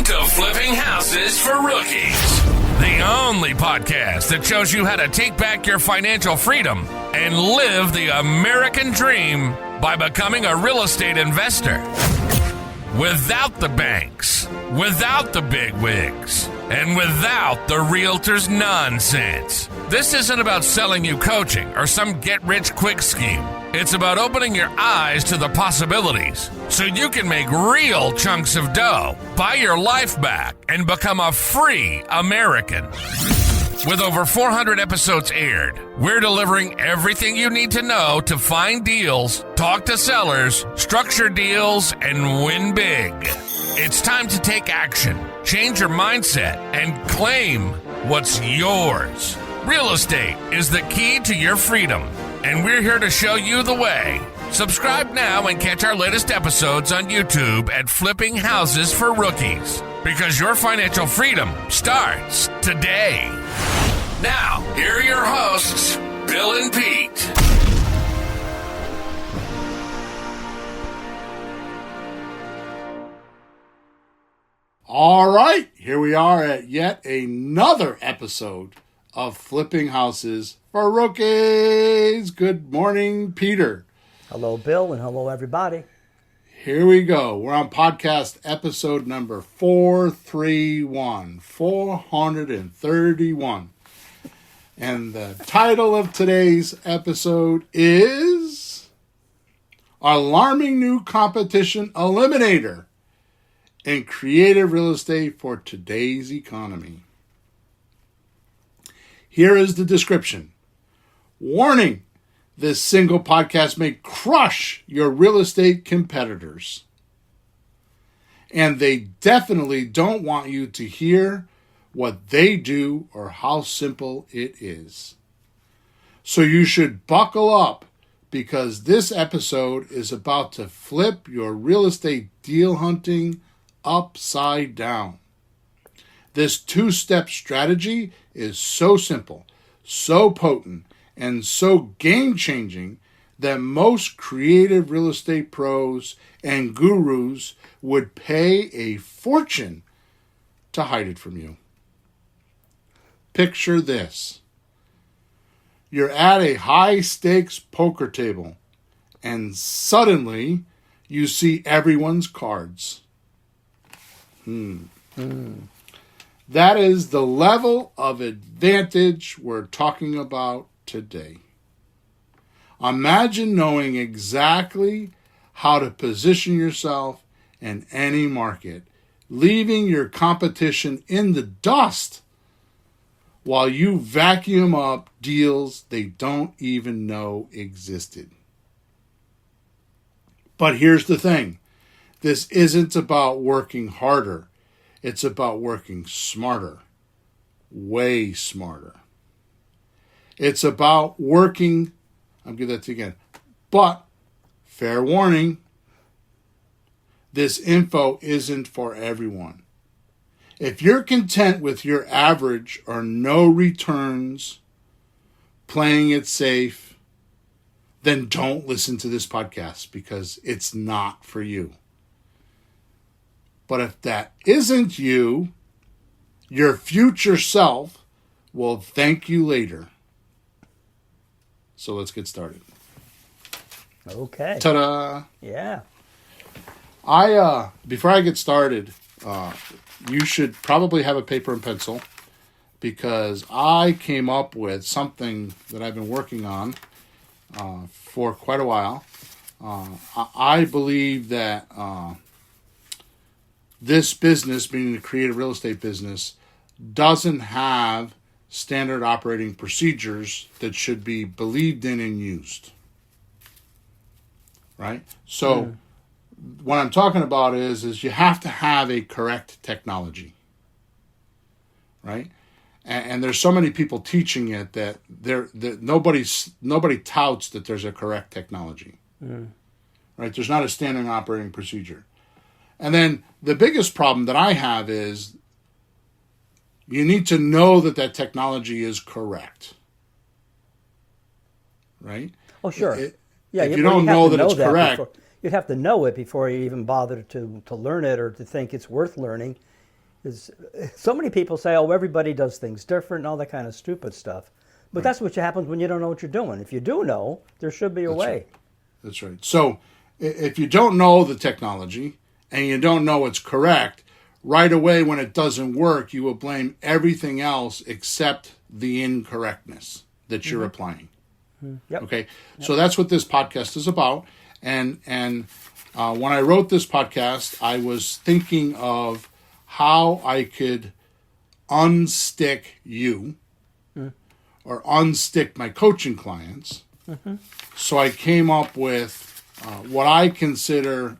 Welcome to Flipping Houses for Rookies, the only podcast that shows you how to take back your financial freedom and live the American dream by becoming a real estate investor. Without the banks, without the big wigs, and without the realtor's nonsense. This isn't about selling you coaching or some get-rich-quick scheme. It's about opening your eyes to the possibilities so you can make real chunks of dough, buy your life back, and become a free American. With over 400 episodes aired, we're delivering everything you need to know to find deals, talk to sellers, structure deals, and win big. It's time to take action, change your mindset, and claim what's yours. Real estate is the key to your freedom, and we're here to show you the way. Subscribe now and catch our latest episodes on YouTube at Flipping Houses for Rookies, because your financial freedom starts today. Now, here are your hosts, Bill and Pete. All right, here we are at yet another episode of Flipping Houses for Rookies. Good morning, Peter. Hello, Bill, and hello, everybody. Here we go. We're on podcast episode number 431. And the title of today's episode is Alarming New Competition Eliminator in Creative Real Estate for Today's Economy. Here is the description. Warning, this single podcast may crush your real estate competitors. And they definitely don't want you to hear what they do or how simple it is. So you should buckle up, because this episode is about to flip your real estate deal hunting upside down. This two-step strategy is so simple, so potent, and so game-changing that most creative real estate pros and gurus would pay a fortune to hide it from you. Picture this. You're at a high-stakes poker table, and suddenly you see everyone's cards. That is the level of advantage we're talking about today. Imagine knowing exactly how to position yourself in any market, leaving your competition in the dust while you vacuum up deals they don't even know existed. But here's the thing. This isn't about working harder. It's about working smarter. Way smarter. It's about working, I'll give that to you again. But, fair warning, this info isn't for everyone. If you're content with your average or no returns, playing it safe, then don't listen to this podcast, because it's not for you. But if that isn't you, your future self will thank you later. So let's get started. Okay. Ta-da! Yeah. Before I get started, you should probably have a paper and pencil, because I came up with something that I've been working on for quite a while. I believe that this business, meaning the creative real estate business, doesn't have standard operating procedures that should be believed in and used. Right? So what I'm talking about is you have to have a correct technology. Right? And there's so many people teaching it that nobody touts that there's a correct technology. Right? There's not a standard operating procedure. And then the biggest problem that I have is you need to know that technology is correct. Right? Oh, sure. If you don't know that it's correct. You'd have to know it before you even bother to learn it or to think it's worth learning. Is so many people say, "Oh, everybody does things different," and all that kind of stupid stuff. But that's what happens when you don't know what you're doing. If you do know, there should be a way. Right. That's right. So if you don't know the technology and you don't know it's correct, right away when it doesn't work, you will blame everything else except the incorrectness that you're applying. Yep. Okay. So that's what this podcast is about. And when I wrote this podcast, I was thinking of how I could unstick you or unstick my coaching clients. So I came up with what I consider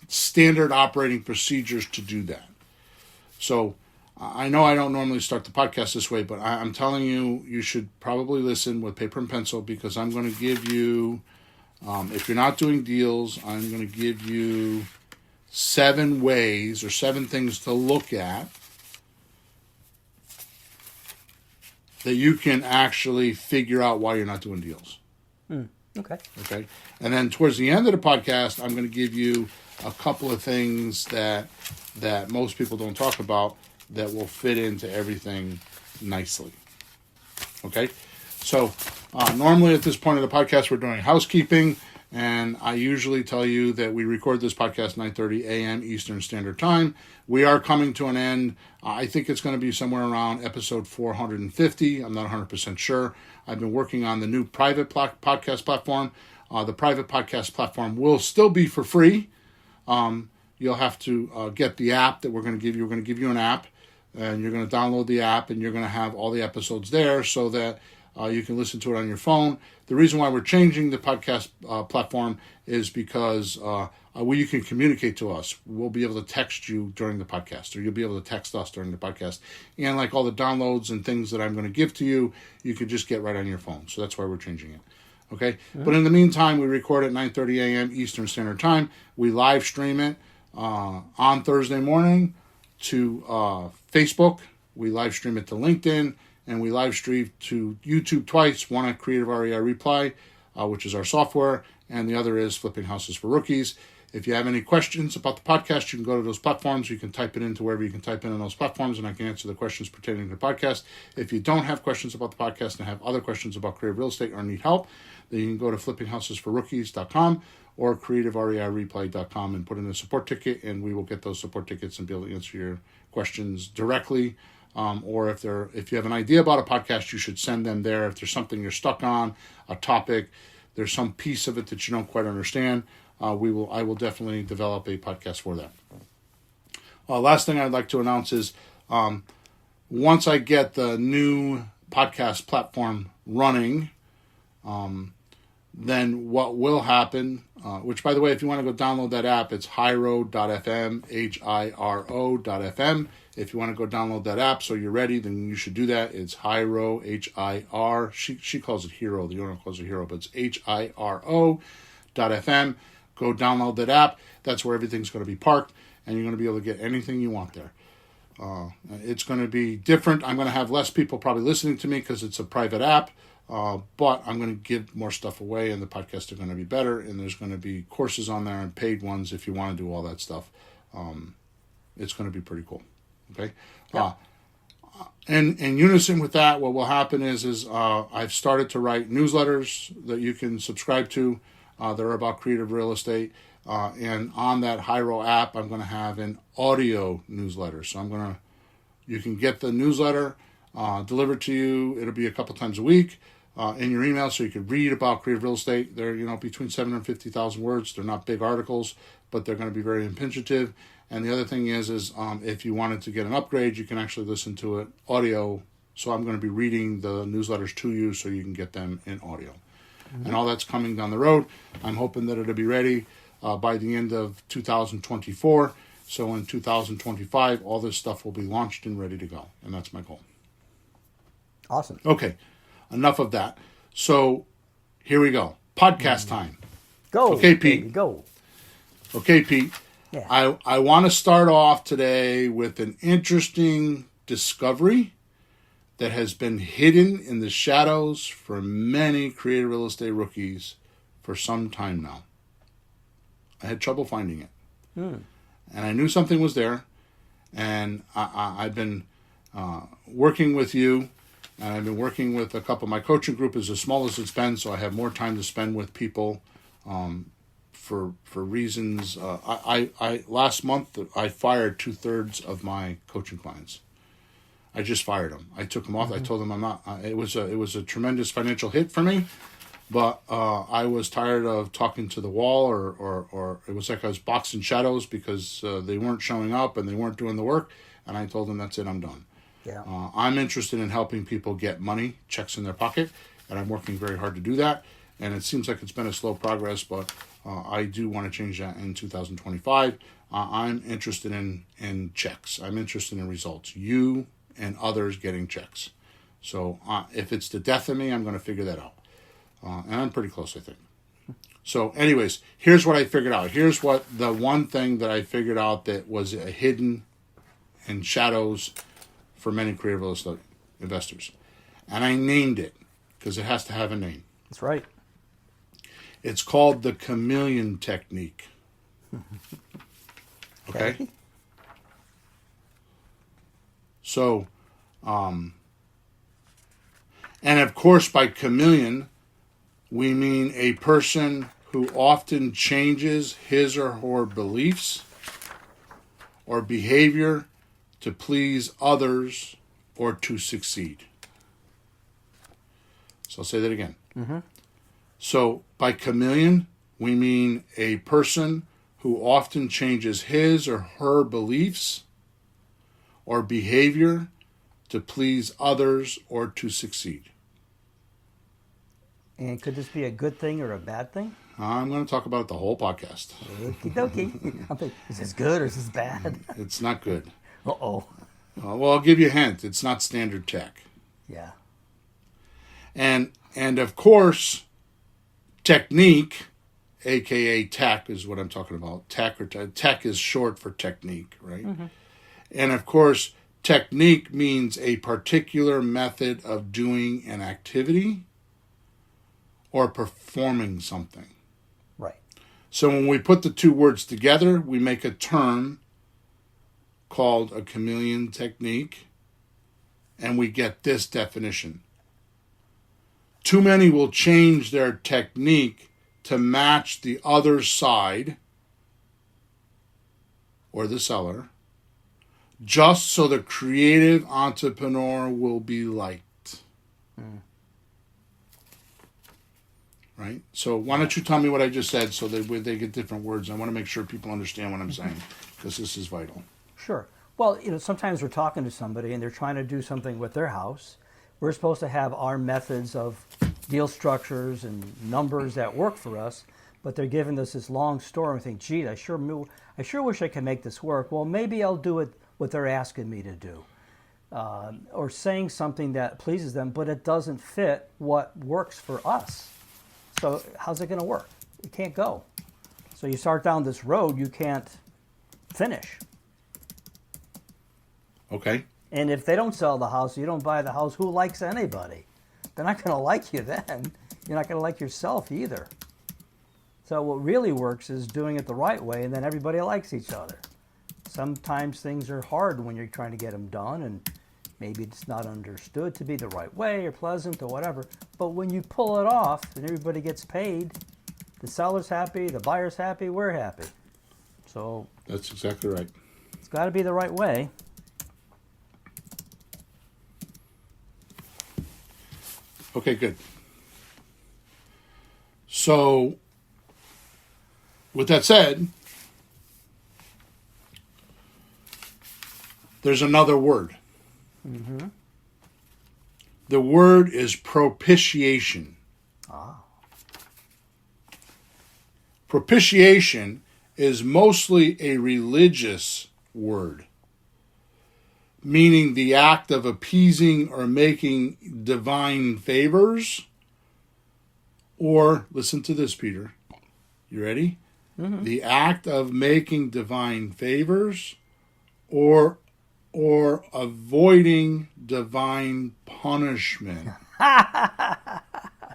standard operating procedures to do that. So I know I don't normally start the podcast this way, but I'm telling you, you should probably listen with paper and pencil, because I'm going to give you, if you're not doing deals, I'm going to give you 7 ways or 7 things to look at that you can actually figure out why you're not doing deals. Okay. Okay. And then towards the end of the podcast, I'm going to give you a couple of things that most people don't talk about that will fit into everything nicely. Okay. So normally at this point of the podcast, we're doing housekeeping, and I usually tell you that we record this podcast 9:30 a.m. Eastern Standard Time. We are coming to an end. I think it's going to be somewhere around episode 450. I'm not 100% sure. I've been working on the new private podcast platform. The private podcast platform will still be for free. You'll have to get the app that we're going to give you. We're going to give you an app, and you're going to download the app, and you're going to have all the episodes there so that you can listen to it on your phone. The reason why we're changing the podcast platform is because you can communicate to us. We'll be able to text you during the podcast, or you'll be able to text us during the podcast. And like all the downloads and things that I'm going to give to you, you can just get right on your phone. So that's why we're changing it. Okay? But in the meantime, we record at 9:30 a.m. Eastern Standard Time. We live stream it on Thursday morning to Facebook. We live stream it to LinkedIn. And we live stream to YouTube twice, one at Creative REI Reply, which is our software, and the other is Flipping Houses for Rookies. If you have any questions about the podcast, you can go to those platforms. You can type it into wherever you can type in on those platforms, and I can answer the questions pertaining to the podcast. If you don't have questions about the podcast and have other questions about creative real estate or need help, then you can go to flippinghousesforrookies.com or creativereireply.com and put in a support ticket, and we will get those support tickets and be able to answer your questions directly. Or if you have an idea about a podcast, you should send them there. If there's something you're stuck on, a topic, there's some piece of it that you don't quite understand, I will definitely develop a podcast for that. Last thing I'd like to announce is once I get the new podcast platform running, then what will happen, which, by the way, if you want to go download that app, it's hiro.fm, hiro.fm. If you want to go download that app so you're ready, then you should do that. It's Hiro, H-I-R. She calls it Hero. The owner calls it Hero, but it's Hiro.fm. Go download that app. That's where everything's going to be parked, and you're going to be able to get anything you want there. It's going to be different. I'm going to have less people probably listening to me because it's a private app, but I'm going to give more stuff away, and the podcasts are going to be better, and there's going to be courses on there and paid ones if you want to do all that stuff. It's going to be pretty cool. Okay. Yeah. And in unison with that, what will happen is I've started to write newsletters that you can subscribe to. They're about creative real estate. And on that Hiro app, I'm going to have an audio newsletter. So you can get the newsletter delivered to you. It'll be a couple times a week in your email, so you can read about creative real estate. They're between 7,000 and 50,000 words. They're not big articles, but they're going to be very impingnative. And the other thing is if you wanted to get an upgrade, you can actually listen to it audio. So I'm going to be reading the newsletters to you so you can get them in audio. Mm-hmm. And all that's coming down the road. I'm hoping that it'll be ready by the end of 2024. So in 2025, all this stuff will be launched and ready to go. And that's my goal. Awesome. Okay. Enough of that. So here we go. Podcast time. Go. Okay, Pete. Baby, go. Okay, Pete. Yeah. I want to start off today with an interesting discovery that has been hidden in the shadows for many creative real estate rookies for some time now. I had trouble finding it. And I knew something was there, And I've been working with you, and I've been working with a couple. My coaching group is as small as it's been, so I have more time to spend with people for reasons. I last month I fired 2/3 of my coaching clients. I just fired them. I took them off. I told them I'm not. It was a tremendous financial hit for me, but I was tired of talking to the wall, or it was like I was boxing shadows because they weren't showing up and they weren't doing the work. And I told them, that's it, I'm done. Yeah. I'm interested in helping people get money, checks in their pocket, and I'm working very hard to do that. And it seems like it's been a slow progress, but I do want to change that in 2025. I'm interested in checks. I'm interested in results. You and others getting checks. So if it's the death of me, I'm going to figure that out. And I'm pretty close, I think. So anyways, here's what I figured out. Here's what the one thing that I figured out that was hidden in shadows for many creative real estate investors. And I named it because it has to have a name. That's right. It's called the chameleon technique. Okay? So, and of course, by chameleon, we mean a person who often changes his or her beliefs or behavior to please others or to succeed. So I'll say that again. Mm-hmm. So by chameleon, we mean a person who often changes his or her beliefs or behavior to please others or to succeed. And could this be a good thing or a bad thing? I'm going to talk about it the whole podcast. Okie dokie. I'm thinking, is this good or is this bad? It's not good. Uh-oh. Well, I'll give you a hint. It's not standard tech. Yeah. And of course, technique, aka tech, is what I'm talking about. Tech is short for technique, right? Mm-hmm. And of course, technique means a particular method of doing an activity or performing something. Right. So when we put the two words together, we make a term called a chameleon technique, and we get this definition. Too many will change their technique to match the other side or the seller, just so the creative entrepreneur will be liked. Right? So why don't you tell me what I just said so that they get different words. I want to make sure people understand what I'm saying because this is vital. Sure. Well, sometimes we're talking to somebody and they're trying to do something with their house. We're supposed to have our methods of deal structures and numbers that work for us, but they're giving us this long story and we think, gee, I sure wish I could make this work. Well, maybe I'll do it what they're asking me to do. Or saying something that pleases them, but it doesn't fit what works for us. So how's it going to work? It can't go. So you start down this road, you can't finish. Okay. And if they don't sell the house, you don't buy the house, who likes anybody? They're not going to like you then. You're not going to like yourself either. So what really works is doing it the right way, and then everybody likes each other. Sometimes things are hard when you're trying to get them done, and maybe it's not understood to be the right way or pleasant or whatever. But when you pull it off and everybody gets paid, the seller's happy, the buyer's happy, we're happy. So that's exactly right. It's got to be the right way. Okay, good. So, with that said, there's another word. Mm-hmm. The word is propitiation. Ah. Propitiation is mostly a religious word, meaning the act of appeasing or making divine favors, or, listen to this, Peter, you ready? Mm-hmm. The act of making divine favors or avoiding divine punishment.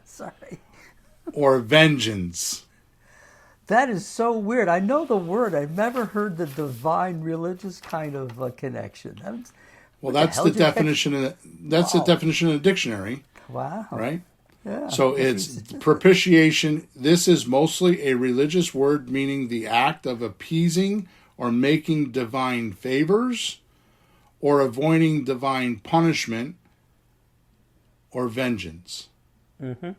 Sorry. Or vengeance. That is so weird. I know the word. I've never heard the divine religious kind of connection. Well, that's the definition. That's the definition in the dictionary. Wow. Right. Yeah. So it's propitiation. This is mostly a religious word meaning the act of appeasing or making divine favors or avoiding divine punishment or vengeance. Mm-hmm.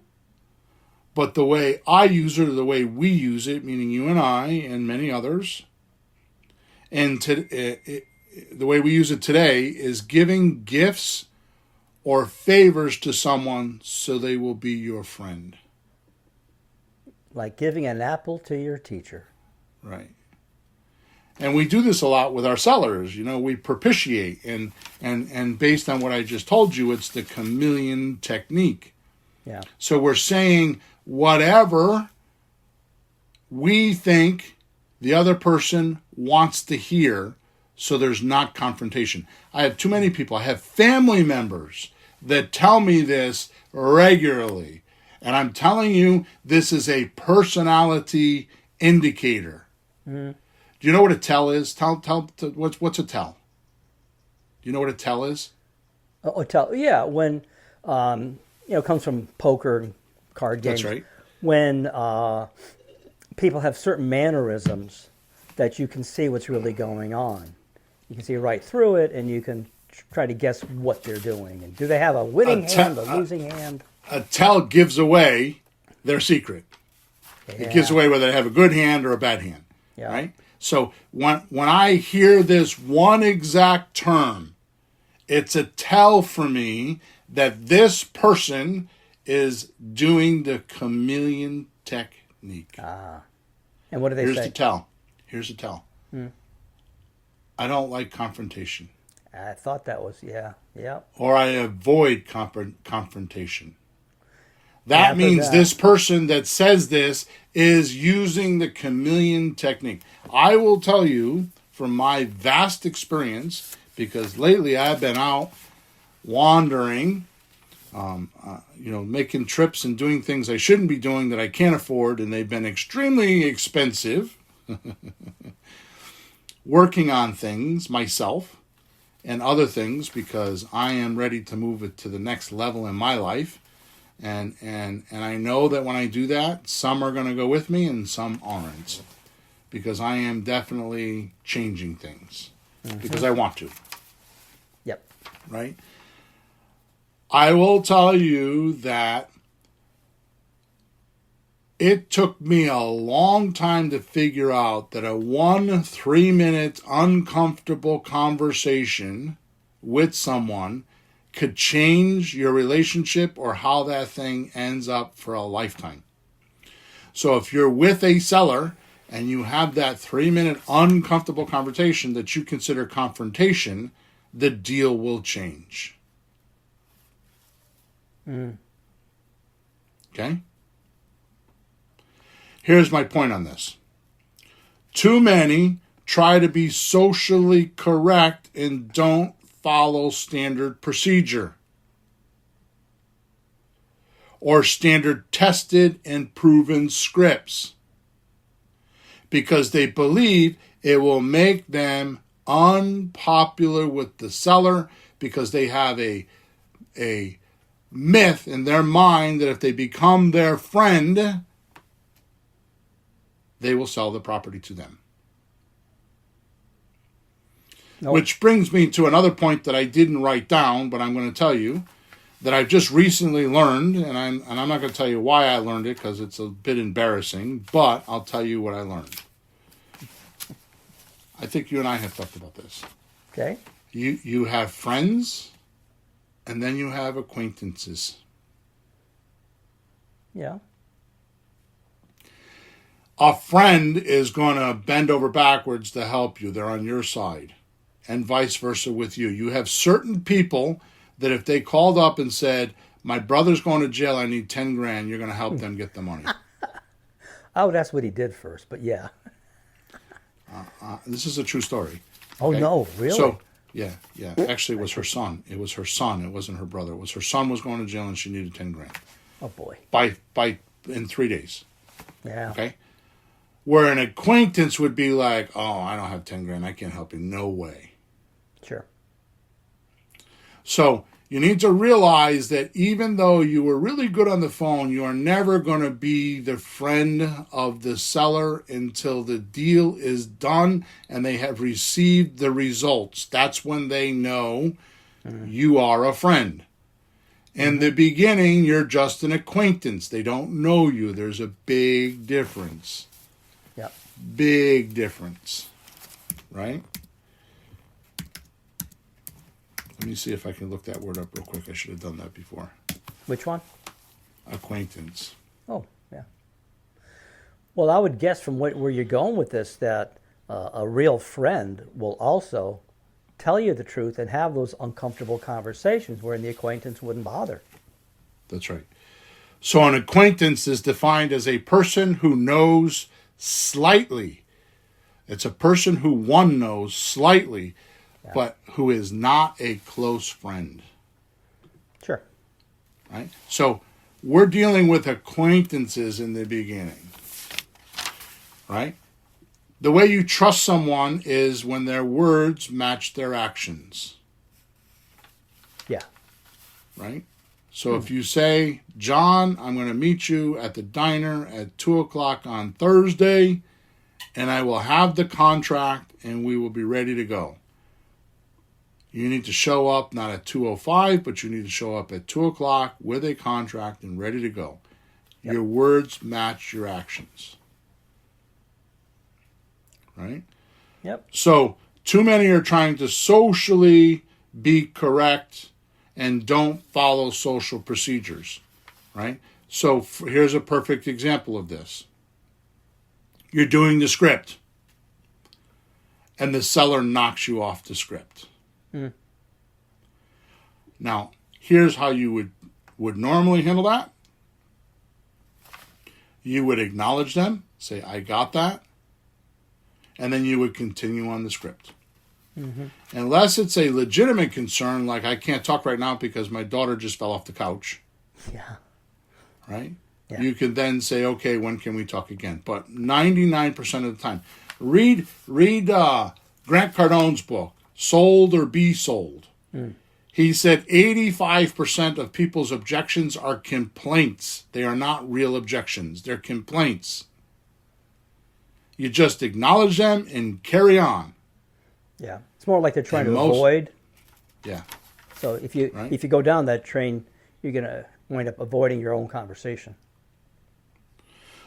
But the way I use it, or the way we use it, meaning you and I and many others, and the way we use it today is giving gifts or favors to someone so they will be your friend. Like giving an apple to your teacher. Right. And we do this a lot with our sellers. You know, we propitiate. And based on what I just told you, it's the chameleon technique. Yeah. So we're saying whatever we think the other person wants to hear so there's not confrontation. I have too many people. I have family members that tell me this regularly. And I'm telling you, this is a personality indicator. Mm. Do you know what a tell is? What's a tell? Do you know what a tell is? A tell, yeah. When it comes from poker and card games. That's right. When people have certain mannerisms that you can see what's really going on. You can see right through it, and you can try to guess what they're doing. And do they have a winning hand, a losing hand? A tell gives away their secret. Yeah. It gives away whether they have a good hand or a bad hand. Yeah. Right? So when I hear this one exact term, it's a tell for me that this person is doing the chameleon technique. And what do they say? Here's the tell. I don't like confrontation. I thought that was, yeah. Or I avoid confrontation. That means this person that says this is using the chameleon technique. I will tell you from my vast experience, because lately I've been out wandering, making trips and doing things I shouldn't be doing that I can't afford, and they've been extremely expensive. Working on things myself and other things because I am ready to move it to the next level in my life. And I know that when I do that, some are going to go with me and some aren't. Because I am definitely changing things. Mm-hmm. Because I want to. Yep. Right? I will tell you that it took me a long time to figure out that a 3-minute uncomfortable conversation with someone could change your relationship or how that thing ends up for a lifetime. So if you're with a seller and you have that 3-minute uncomfortable conversation that you consider confrontation, the deal will change. Okay? Here's my point on this. Too many try to be socially correct and don't follow standard procedure or standard tested and proven scripts because they believe it will make them unpopular with the seller because they have a myth in their mind that if they become their friend, they will sell the property to them. Nope. Which brings me to another point that I didn't write down, but I'm going to tell you that I've just recently learned, and I'm not going to tell you why I learned it because it's a bit embarrassing, but I'll tell you what I learned. I think you and I have talked about this. Okay. You have friends, and then you have acquaintances. Yeah. A friend is going to bend over backwards to help you. They're on your side. And vice versa with you. You have certain people that if they called up and said, my brother's going to jail, I need 10 grand, you're going to help them get the money. I would ask what he did first, but yeah. This is a true story. Oh, okay? No, really? So, yeah. Actually, it was her son. It was her son. It wasn't her brother. It was her son was going to jail and she needed 10 grand. Oh, boy. In 3 days. Yeah. Okay? Where an acquaintance would be like, oh, I don't have 10 grand. I can't help you. No way. Sure. So you need to realize that even though you were really good on the phone, you are never going to be the friend of the seller until the deal is done and they have received the results. That's when they know you are a friend. In the beginning, you're just an acquaintance. They don't know you. There's a big difference. Yep. Big difference. Right? Let me see if I can look that word up real quick. I should have done that before. Which one? Acquaintance. Oh, yeah. Well, I would guess from where you're going with this that a real friend will also tell you the truth and have those uncomfortable conversations where the acquaintance wouldn't bother. That's right. So an acquaintance is defined as a person who knows slightly. It's a person who one knows slightly, but who is not a close friend. Sure. Right? So we're dealing with acquaintances in the beginning. Right? The way you trust someone is when their words match their actions. Yeah. Right? So if you say, John, I'm going to meet you at the diner at 2 o'clock on Thursday, and I will have the contract and we will be ready to go. You need to show up not at 2:05, but you need to show up at 2 o'clock with a contract and ready to go. Yep. Your words match your actions. Right? Yep. So too many are trying to socially be correct and don't follow social procedures. Right? So here's a perfect example of this. You're doing the script, and the seller knocks you off the script. Now, here's how you would normally handle that. You would acknowledge them, say, I got that, and then you would continue on the script. Unless it's a legitimate concern, like I can't talk right now because my daughter just fell off the couch. Yeah. Right? Yeah. You can then say, okay, when can we talk again? But 99% of the time, read Grant Cardone's book, Sold or Be Sold. He said 85% of people's objections are complaints. They are not real objections. They're complaints. You just acknowledge them and carry on. Yeah. It's more like they're trying to avoid. Yeah. So if you go down that train, you're going to wind up avoiding your own conversation.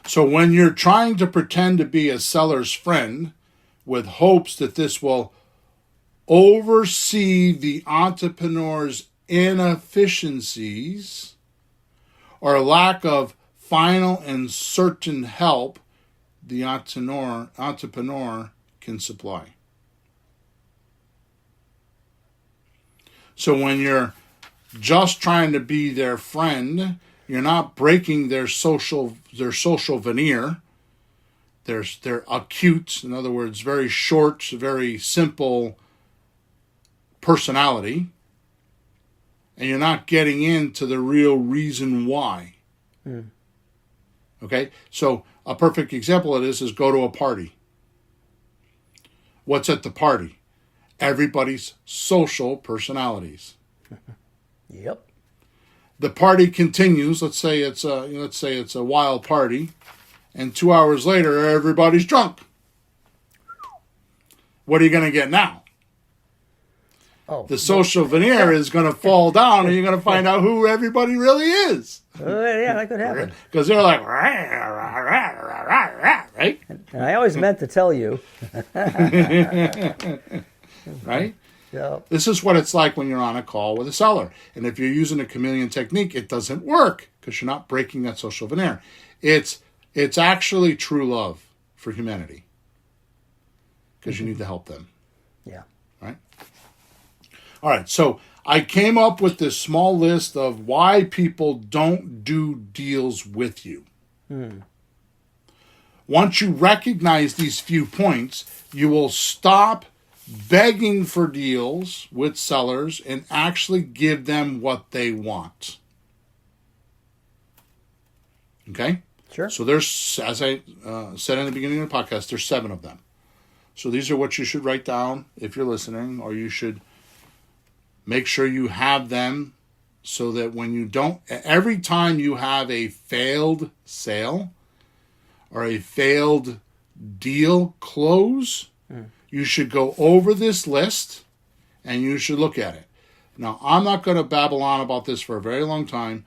So when you're trying to pretend to be a seller's friend with hopes that this will oversee the entrepreneur's inefficiencies or lack of final and certain help, the entrepreneur can supply. So when you're just trying to be their friend, you're not breaking their social veneer. They're acute, in other words, very short, very simple personality, and you're not getting into the real reason why. Okay? So a perfect example of this is go to a party. What's at the party? Everybody's social personalities. Yep. The party continues. Let's say it's a wild party, and 2 hours later, everybody's drunk. What are you going to get now? Oh, the social veneer is going to fall down, and you're going to find out who everybody really is. Yeah, that could happen. Because they're like, rah, rah, rah, rah, rah, rah, right? And I always meant to tell you. Right? Yep. This is what it's like when you're on a call with a seller. And if you're using a chameleon technique, it doesn't work because you're not breaking that social veneer. It's actually true love for humanity because you need to help them. Yeah. Right? All right, so I came up with this small list of why people don't do deals with you. Once you recognize these few points, you will stop begging for deals with sellers and actually give them what they want. Okay? Sure. So there's, as I said in the beginning of the podcast, there's 7 of them. So these are what you should write down if you're listening, or you should make sure you have them so that when you don't, every time you have a failed sale or a failed deal close, you should go over this list and you should look at it. Now, I'm not going to babble on about this for a very long time.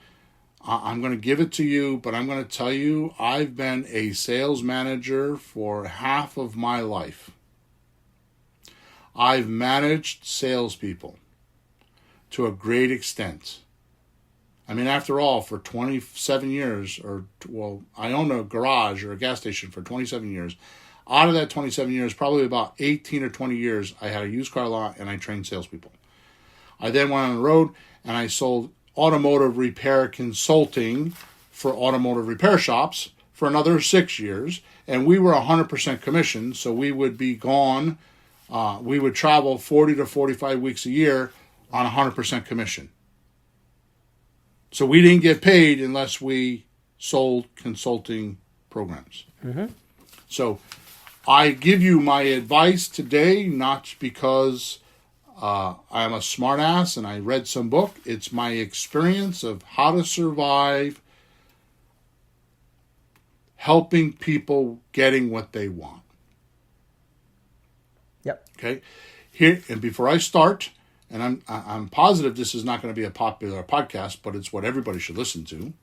I'm going to give it to you, but I'm going to tell you, I've been a sales manager for half of my life. I've managed salespeople to a great extent. I mean, after all, for 27 years, I owned a garage or a gas station for 27 years. Out of that 27 years, probably about 18 or 20 years, I had a used car lot and I trained salespeople. I then went on the road and I sold automotive repair consulting for automotive repair shops for another 6 years. And we were 100% commission, so we would be gone. We would travel 40 to 45 weeks a year on 100% commission. So we didn't get paid unless we sold consulting programs. Mm-hmm. So I give you my advice today, not because I'm a smartass and I read some book. It's my experience of how to survive helping people getting what they want. Yep. Okay. Here, and before I start, and I'm positive this is not going to be a popular podcast, but it's what everybody should listen to.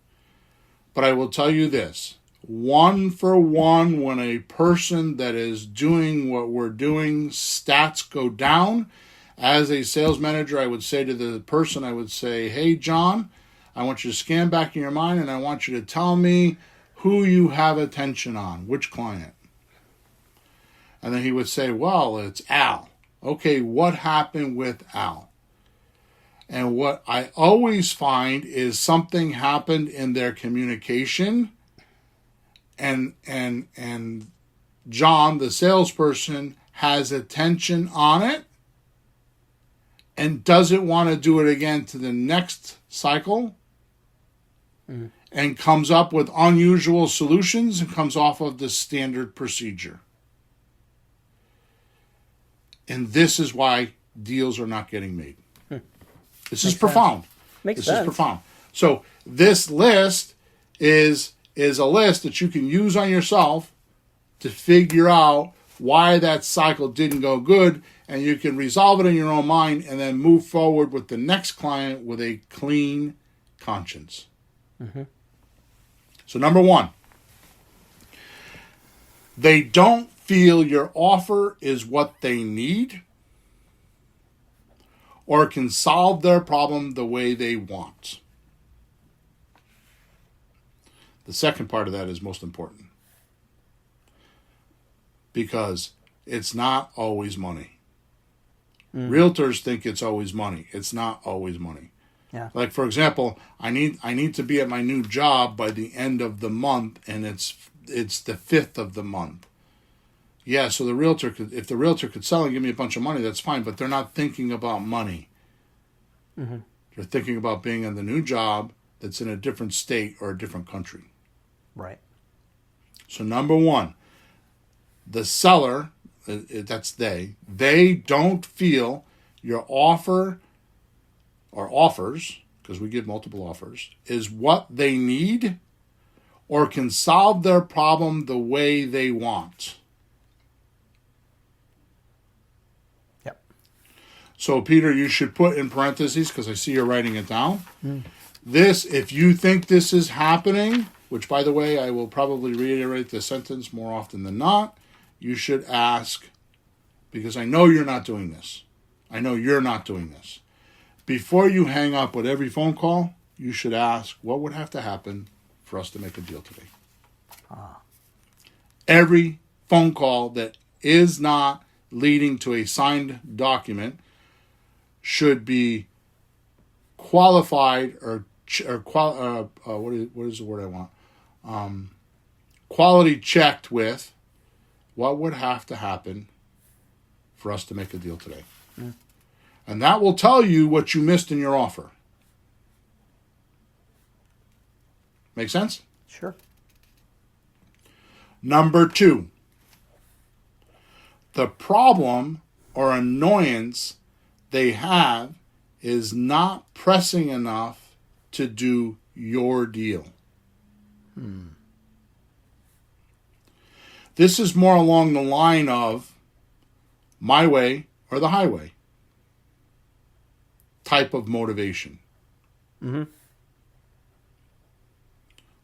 But I will tell you this. 1 for 1, when a person that is doing what we're doing, stats go down. As a sales manager, I would say to the person, hey, John, I want you to scan back in your mind and I want you to tell me who you have attention on, which client. And then he would say, well, it's Al. Okay, what happened with Al? And what I always find is something happened in their communication, and John, the salesperson, has attention on it and doesn't want to do it again to the next cycle, and comes up with unusual solutions and comes off of the standard procedure. And this is why deals are not getting made. This is profound. Makes sense. This is profound. So this list is a list that you can use on yourself to figure out why that cycle didn't go good, and you can resolve it in your own mind and then move forward with the next client with a clean conscience. Mm-hmm. So number 1, they don't feel your offer is what they need or can solve their problem the way they want. The second part of that is most important, because it's not always money. Realtors think it's always money. It's not always money. Yeah. Like, for example, I need to be at my new job by the end of the month, and it's the 5th of the month. Yeah, so if the realtor could sell and give me a bunch of money, that's fine, but they're not thinking about money. Mm-hmm. They're thinking about being on the new job that's in a different state or a different country. Right. So number 1, the seller, that's they don't feel your offer or offers, because we give multiple offers, is what they need or can solve their problem the way they want. Yep. So, Peter, you should put in parentheses, because I see you're writing it down. This, if you think this is happening, which, by the way, I will probably reiterate the sentence more often than not, you should ask, because I know you're not doing this. I know you're not doing this. Before you hang up with every phone call, you should ask, what would have to happen for us to make a deal today? Every phone call that is not leading to a signed document should be qualified what is the word I want? Quality checked with what would have to happen for us to make a deal today. And that will tell you what you missed in your offer. Make sense? Sure. Number 2, the problem or annoyance they have is not pressing enough to do your deal. This is more along the line of my way or the highway type of motivation. Mm-hmm.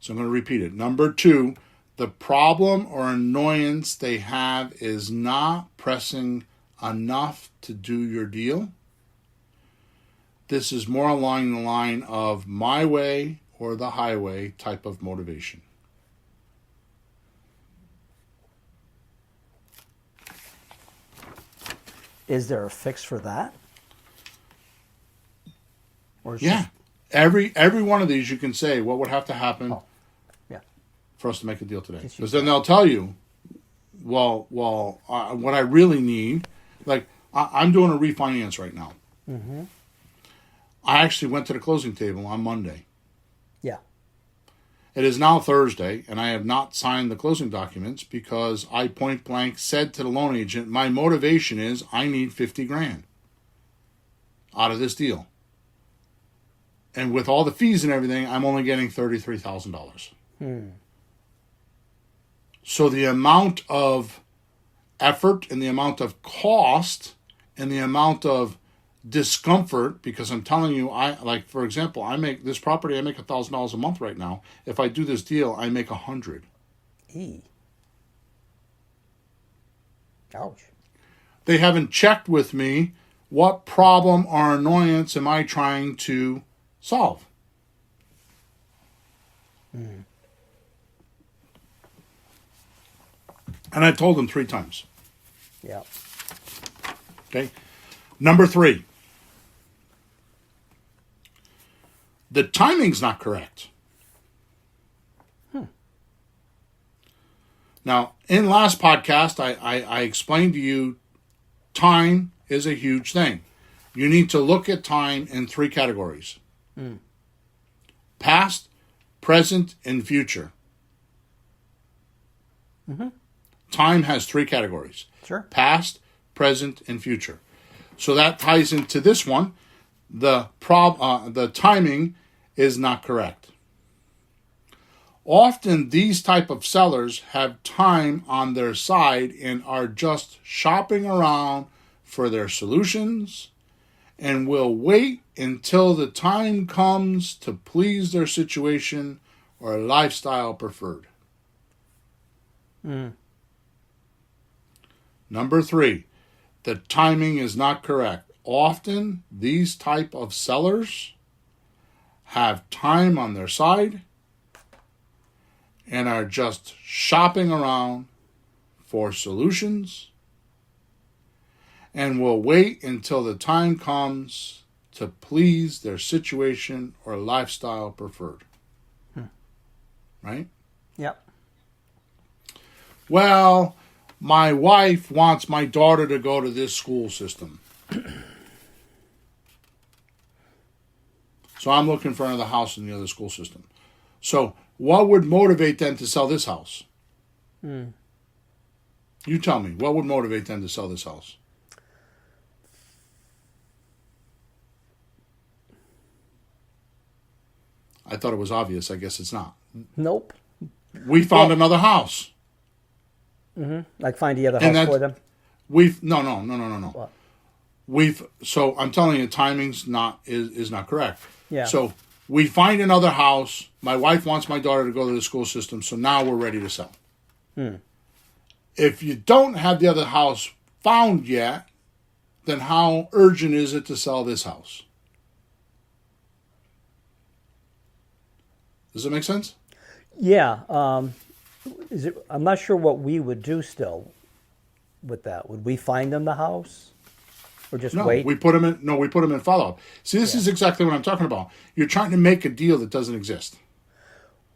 So I'm going to repeat it. Number 2, the problem or annoyance they have is not pressing enough to do your deal. This is more along the line of my way or the highway type of motivation. Is there a fix for that? Or is Yeah. Every one of these you can say what would have to happen for us to make a deal today. Because then they'll tell you, what I really need, like I'm doing a refinance right now. Mm-hmm. I actually went to the closing table on Monday. Yeah. It is now Thursday, and I have not signed the closing documents because I point blank said to the loan agent, my motivation is I need $50,000 out of this deal. And with all the fees and everything, I'm only getting $33,000. So the amount of effort and the amount of cost and the amount of discomfort, because I'm telling you, for example, I make this property, I make $1,000 a month right now. If I do this deal, I make $100. Ouch. They haven't checked with me what problem or annoyance am I trying to solve. And I told them 3 times. Yeah. Okay. Number 3. The timing's not correct. Now, in last podcast, I explained to you time is a huge thing. You need to look at time in 3 categories. Past, present, and future. Mm-hmm. Time has 3 categories. Sure. Past, present, and future. So that ties into this one. The timing is not correct. Often these type of sellers have time on their side and are just shopping around for their solutions and will wait until the time comes to please their situation or lifestyle preferred. Number 3, the timing is not correct. Often these type of sellers have time on their side and are just shopping around for solutions and will wait until the time comes to please their situation or lifestyle preferred. Right? Yep. Well, my wife wants my daughter to go to this school system. So I'm looking for another house in the other school system. So what would motivate them to sell this house? You tell me, what would motivate them to sell this house? I thought it was obvious. I guess it's not. Nope. We found another house. Like find the other house for them? No. What? So I'm telling you, timing's is not correct. Yeah. So we find another house. My wife wants my daughter to go to the school system, so now we're ready to sell. If you don't have the other house found yet, then how urgent is it to sell this house? Does it make sense? Yeah. I'm not sure what we would do still with that. Would we find them the house? Or just wait? We put them in follow-up. See, this is exactly what I'm talking about. You're trying to make a deal that doesn't exist.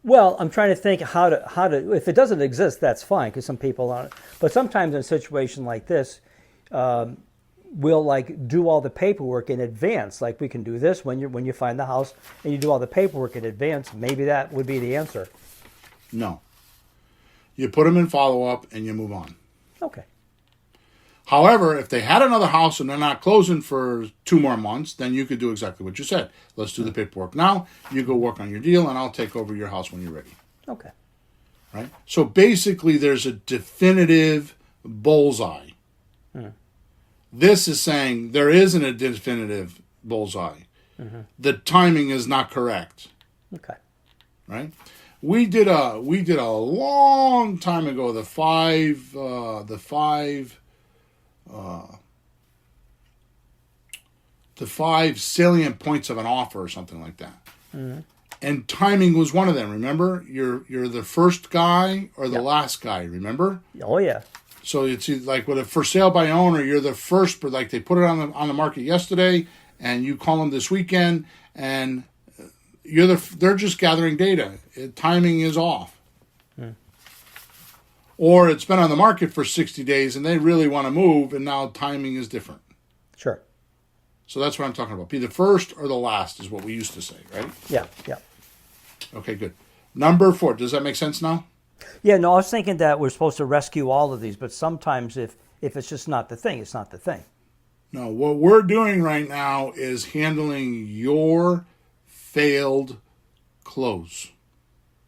Well, I'm trying to think how to if it doesn't exist, that's fine, because some people aren't. But sometimes in a situation like this, we'll like do all the paperwork in advance. Like we can do this when you find the house and you do all the paperwork in advance. Maybe that would be the answer. No. You put them in follow-up and you move on. Okay. However, if they had another house and they're not closing for 2 more months, then you could do exactly what you said. Let's do the paperwork now. You go work on your deal, and I'll take over your house when you're ready. Okay. Right? So basically, there's a definitive bullseye. This is saying there isn't a definitive bullseye. The timing is not correct. Okay. Right? We did a long time ago the five salient points of an offer or something like that. And timing was one of them. Remember, you're the first guy or the last guy. Remember? Oh yeah. So it's like with a for sale by owner, you're the first, but like they put it on the market yesterday, and you call them this weekend, and they're just gathering data. Timing is off. Or it's been on the market for 60 days, and they really want to move, and now timing is different. Sure. So that's what I'm talking about. Be the first or the last is what we used to say, right? Yeah. Okay, good. Number 4. Does that make sense now? Yeah, no, I was thinking that we're supposed to rescue all of these, but sometimes if it's just not the thing, it's not the thing. No, what we're doing right now is handling your failed close.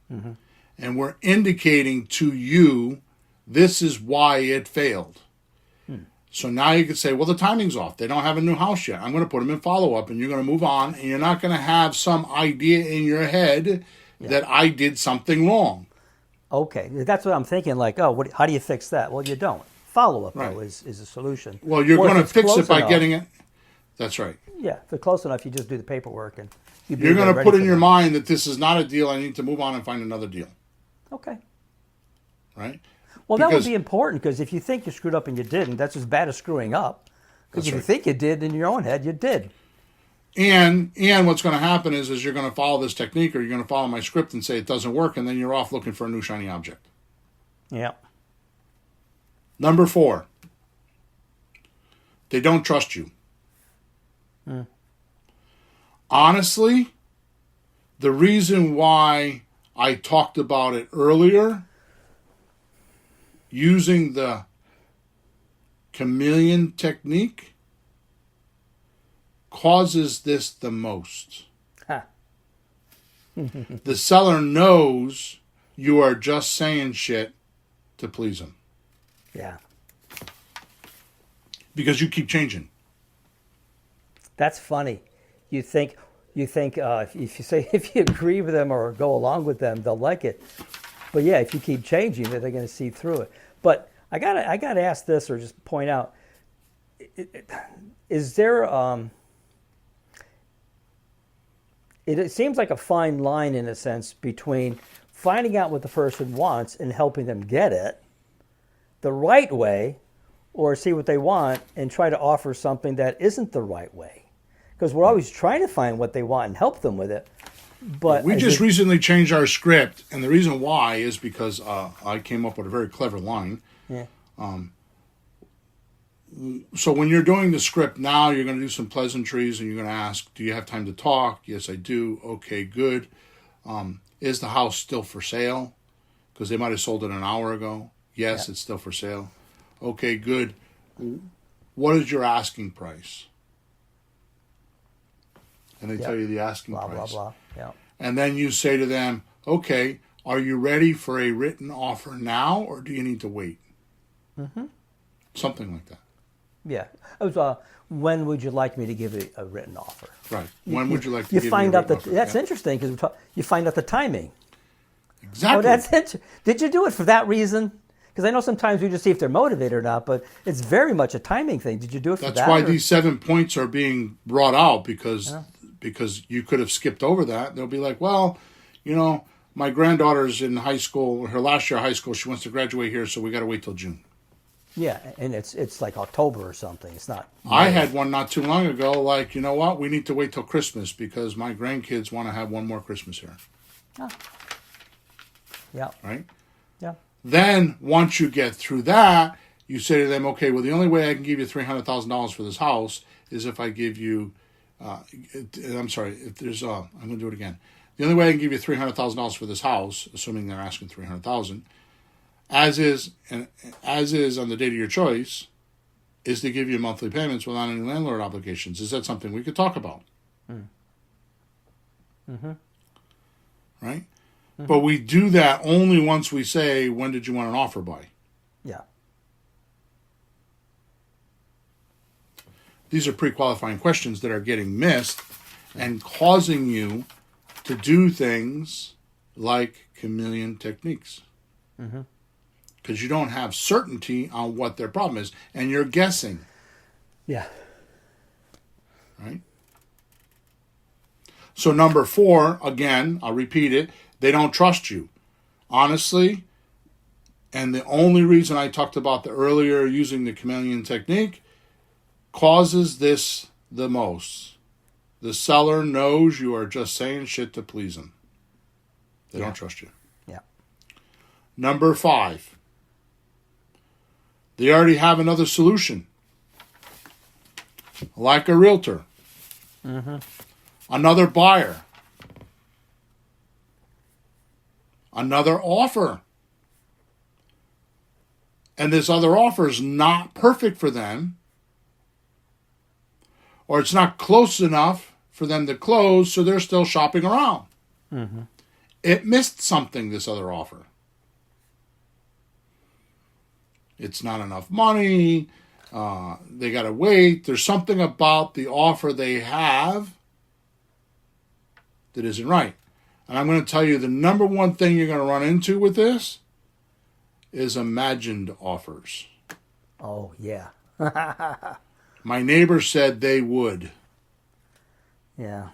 And we're indicating to you this is why it failed. So now you could say, well, the timing's off. They don't have a new house yet. I'm going to put them in follow-up, and you're going to move on, and you're not going to have some idea in your head that I did something wrong. Okay, that's what I'm thinking. Like, how do you fix that? Well, you don't. Follow-up, Right. though, is a solution. Well, you're Or if going to it's fix close it by enough- getting it. That's right. Yeah, if it's close enough, you just do the paperwork. And You're going to put in your mind that this is not a deal. I need to move on and find another deal. Okay. Right? Well, that would Because- be important, because if you think you screwed up and you didn't, that's as bad as screwing up. Because if you right. think you did in your own head, you did. And what's going to happen is you're going to follow this technique, or you're going to follow my script and say it doesn't work, and then you're off looking for a new shiny object. Yeah. Number 4. They don't trust you. Honestly, the reason why I talked about it earlier, using the chameleon technique, causes this the most. Huh. The seller knows you are just saying shit to please them Yeah. because you keep changing. That's funny. You think if you agree with them or go along with them, they'll like it. But yeah, if you keep changing it, they're going to see through it. But I gotta ask this, or just point out: is there? It seems like a fine line in a sense between finding out what the person wants and helping them get it the right way, or see what they want and try to offer something that isn't the right way. Because we're always trying to find what they want and help them with it. But We just recently changed our script, and the reason why is because I came up with a very clever line. Yeah. So when you're doing the script now, you're going to do some pleasantries, and you're going to ask, do you have time to talk? Yes, I do. Okay, good. Is the house still for sale? Because they might have sold it an hour ago. Yes, It's still for sale. Okay, good. What is your asking price? And they tell you the asking blah, price. blah, blah. Yeah. And then you say to them, okay, are you ready for a written offer now, or do you need to wait? Something like that. Yeah. It was, when would you like me to give a written offer? Right. When would you like to You give find me a out written offer? that's Yeah. interesting, because you find out the timing. Exactly. Oh, that's interesting. Did you do it for that reason? Because I know sometimes we just see if they're motivated or not, but it's very much a timing thing. Did you do it for that? That's why or- these 7 points are being brought out, because you could have skipped over that. They'll be like, well, my granddaughter's in high school, her last year of high school, she wants to graduate here, so we got to wait till June. Yeah, and it's like October or something. It's not. I had one not too long ago, like, you know what, we need to wait till Christmas because my grandkids want to have one more Christmas here. Yeah. Right? Yeah. Then, once you get through that, you say to them, okay, well, the only way I can give you $300,000 for this house is if I give you, I'm sorry, if there's, I'm going to do it again. The only way I can give you $300,000 for this house, assuming they're asking $300,000, as is on the date of your choice, is to give you monthly payments without any landlord obligations. Is that something we could talk about? Mm-hmm. Right? Mm-hmm. But we do that only once we say, when did you want an offer by? Yeah. These are pre-qualifying questions that are getting missed and causing you to do things like chameleon techniques. Because you don't have certainty on what their problem is, and you're guessing. Yeah. Right? So number 4, again, I'll repeat it, they don't trust you. Honestly, and the only reason I talked about the earlier using the chameleon technique causes this the most. The seller knows you are just saying shit to please them. They don't trust you. Yeah. Number 5, they already have another solution. Like a realtor. Another buyer. Another offer. And this other offer is not perfect for them, or it's not close enough for them to close, so they're still shopping around. It missed something, this other offer. It's not enough money. They got to wait. There's something about the offer they have that isn't right. And I'm going to tell you the number one thing you're going to run into with this is imagined offers. Oh, yeah. My neighbor said they would. Yeah.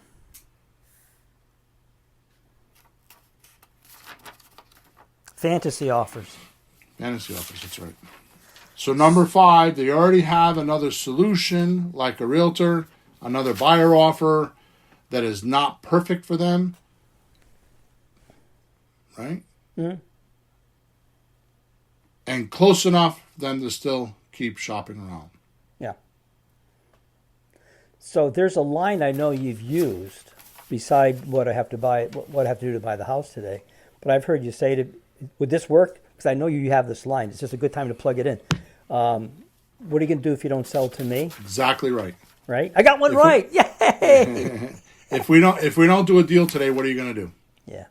Fantasy offers. Fantasy offers, that's right. So number 5, they already have another solution, like a realtor, another buyer offer that is not perfect for them. Right? Mm-hmm. And close enough for them to still keep shopping around. Yeah. So there's a line I know you've used beside what I have to buy, what I have to do to buy the house today. But I've heard you say to, would this work? Because I know you have this line. It's just a good time to plug it in. What are you going to do if you don't sell to me? Exactly right. Right? I got one right. Yay! If we don't do a deal today, what are you going to do? Yeah.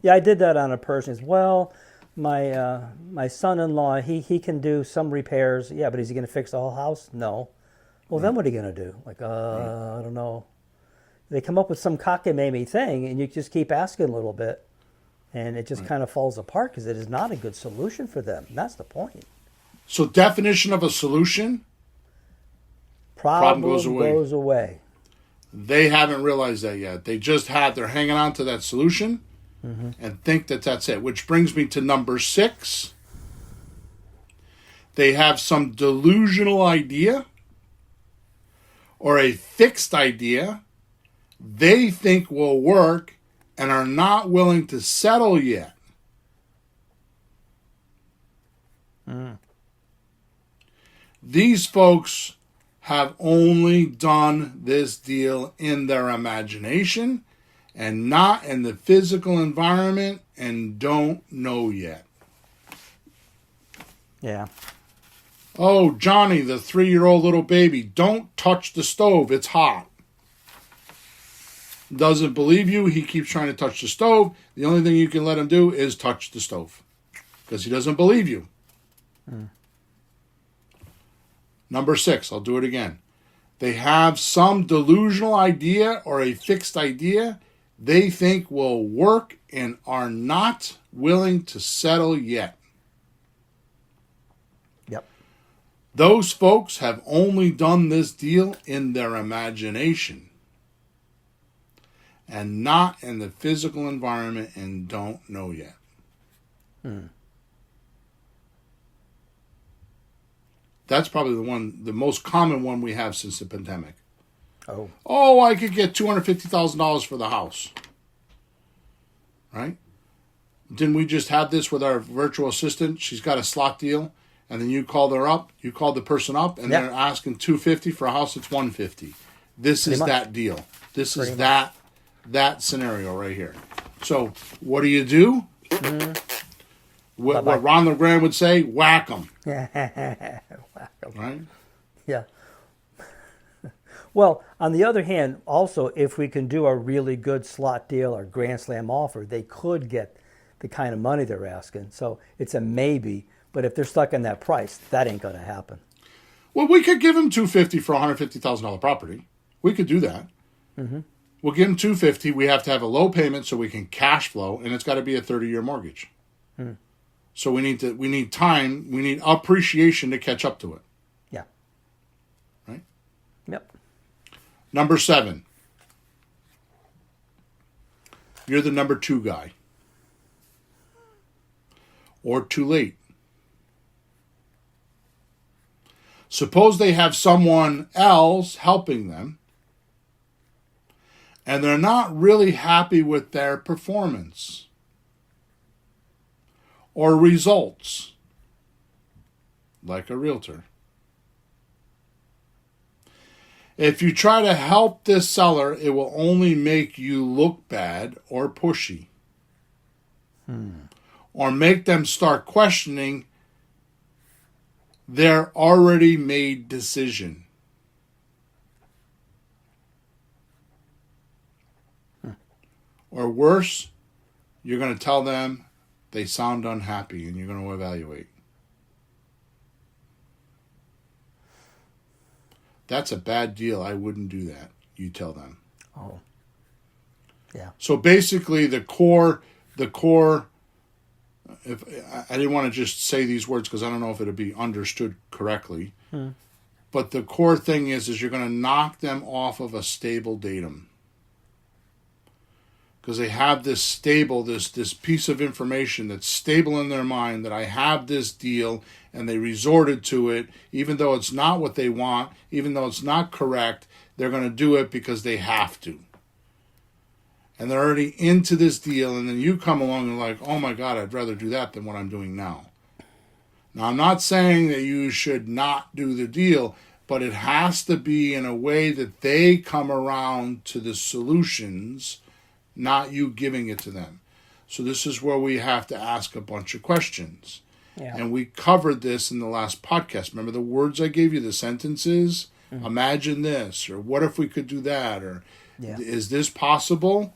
Yeah, I did that on a person. Well, my son-in-law, he can do some repairs. Yeah, but is he going to fix the whole house? No. Well, then what are you going to do? Like, I don't know. They come up with some cockamamie thing, and you just keep asking a little bit, and it just kind of falls apart because it is not a good solution for them. And that's the point. So definition of a solution, problem goes away. They haven't realized that yet. They're hanging on to that solution and think that that's it. Which brings me to number 6. They have some delusional idea or a fixed idea they think will work and are not willing to settle yet. These folks have only done this deal in their imagination and not in the physical environment and don't know yet. Yeah. Oh, Johnny, the 3-year-old little baby, don't touch the stove. It's hot. Doesn't believe you. He keeps trying to touch the stove. The only thing you can let him do is touch the stove because he doesn't believe you. Number 6, I'll do it again. They have some delusional idea or a fixed idea they think will work and are not willing to settle yet. Yep. Those folks have only done this deal in their imagination and not in the physical environment and don't know yet. That's probably the most common one we have since the pandemic. Oh, I could get $250,000 for the house. Right? Didn't we just have this with our virtual assistant? She's got a slot deal, and then you called the person up, and they're asking $250 for a house that's $150. This is that deal. This is that scenario right here. So what do? What Ron LeGrand would say, whack 'em. Right? Yeah. Well, on the other hand, also, if we can do a really good slot deal or Grand Slam offer, they could get the kind of money they're asking. So it's a maybe. But if they're stuck in that price, that ain't going to happen. Well, we could give them $250 for a $150,000 property. We could do that. Mm-hmm. We'll give them $250. We have to have a low payment so we can cash flow, and it's got to be a 30-year mortgage. So we need time, we need appreciation to catch up to it. Yeah. Right? Yep. Number 7. You're the number 2 guy. Or too late. Suppose they have someone else helping them, and they're not really happy with their performance or results, like a realtor. If you try to help this seller, it will only make you look bad or pushy. Or make them start questioning their already made decision. Or worse, you're going to tell them they sound unhappy and you're going to evaluate. That's a bad deal. I wouldn't do that. You tell them. Oh. Yeah. So basically the core, if I didn't want to just say these words because I don't know if it'll be understood correctly. But the core thing is you're going to knock them off of a stable datum. Because they have this stable, this piece of information that's stable in their mind that I have this deal and they resorted to it, even though it's not what they want, even though it's not correct, they're going to do it because they have to. And they're already into this deal, and then you come along and like, oh my God, I'd rather do that than what I'm doing now. Now, I'm not saying that you should not do the deal, but it has to be in a way that they come around to the solutions, not you giving it to them. So this is where we have to ask a bunch of questions. Yeah. And we covered this in the last podcast. Remember the words I gave you, the sentences? Imagine this, or what if we could do that, or is this possible?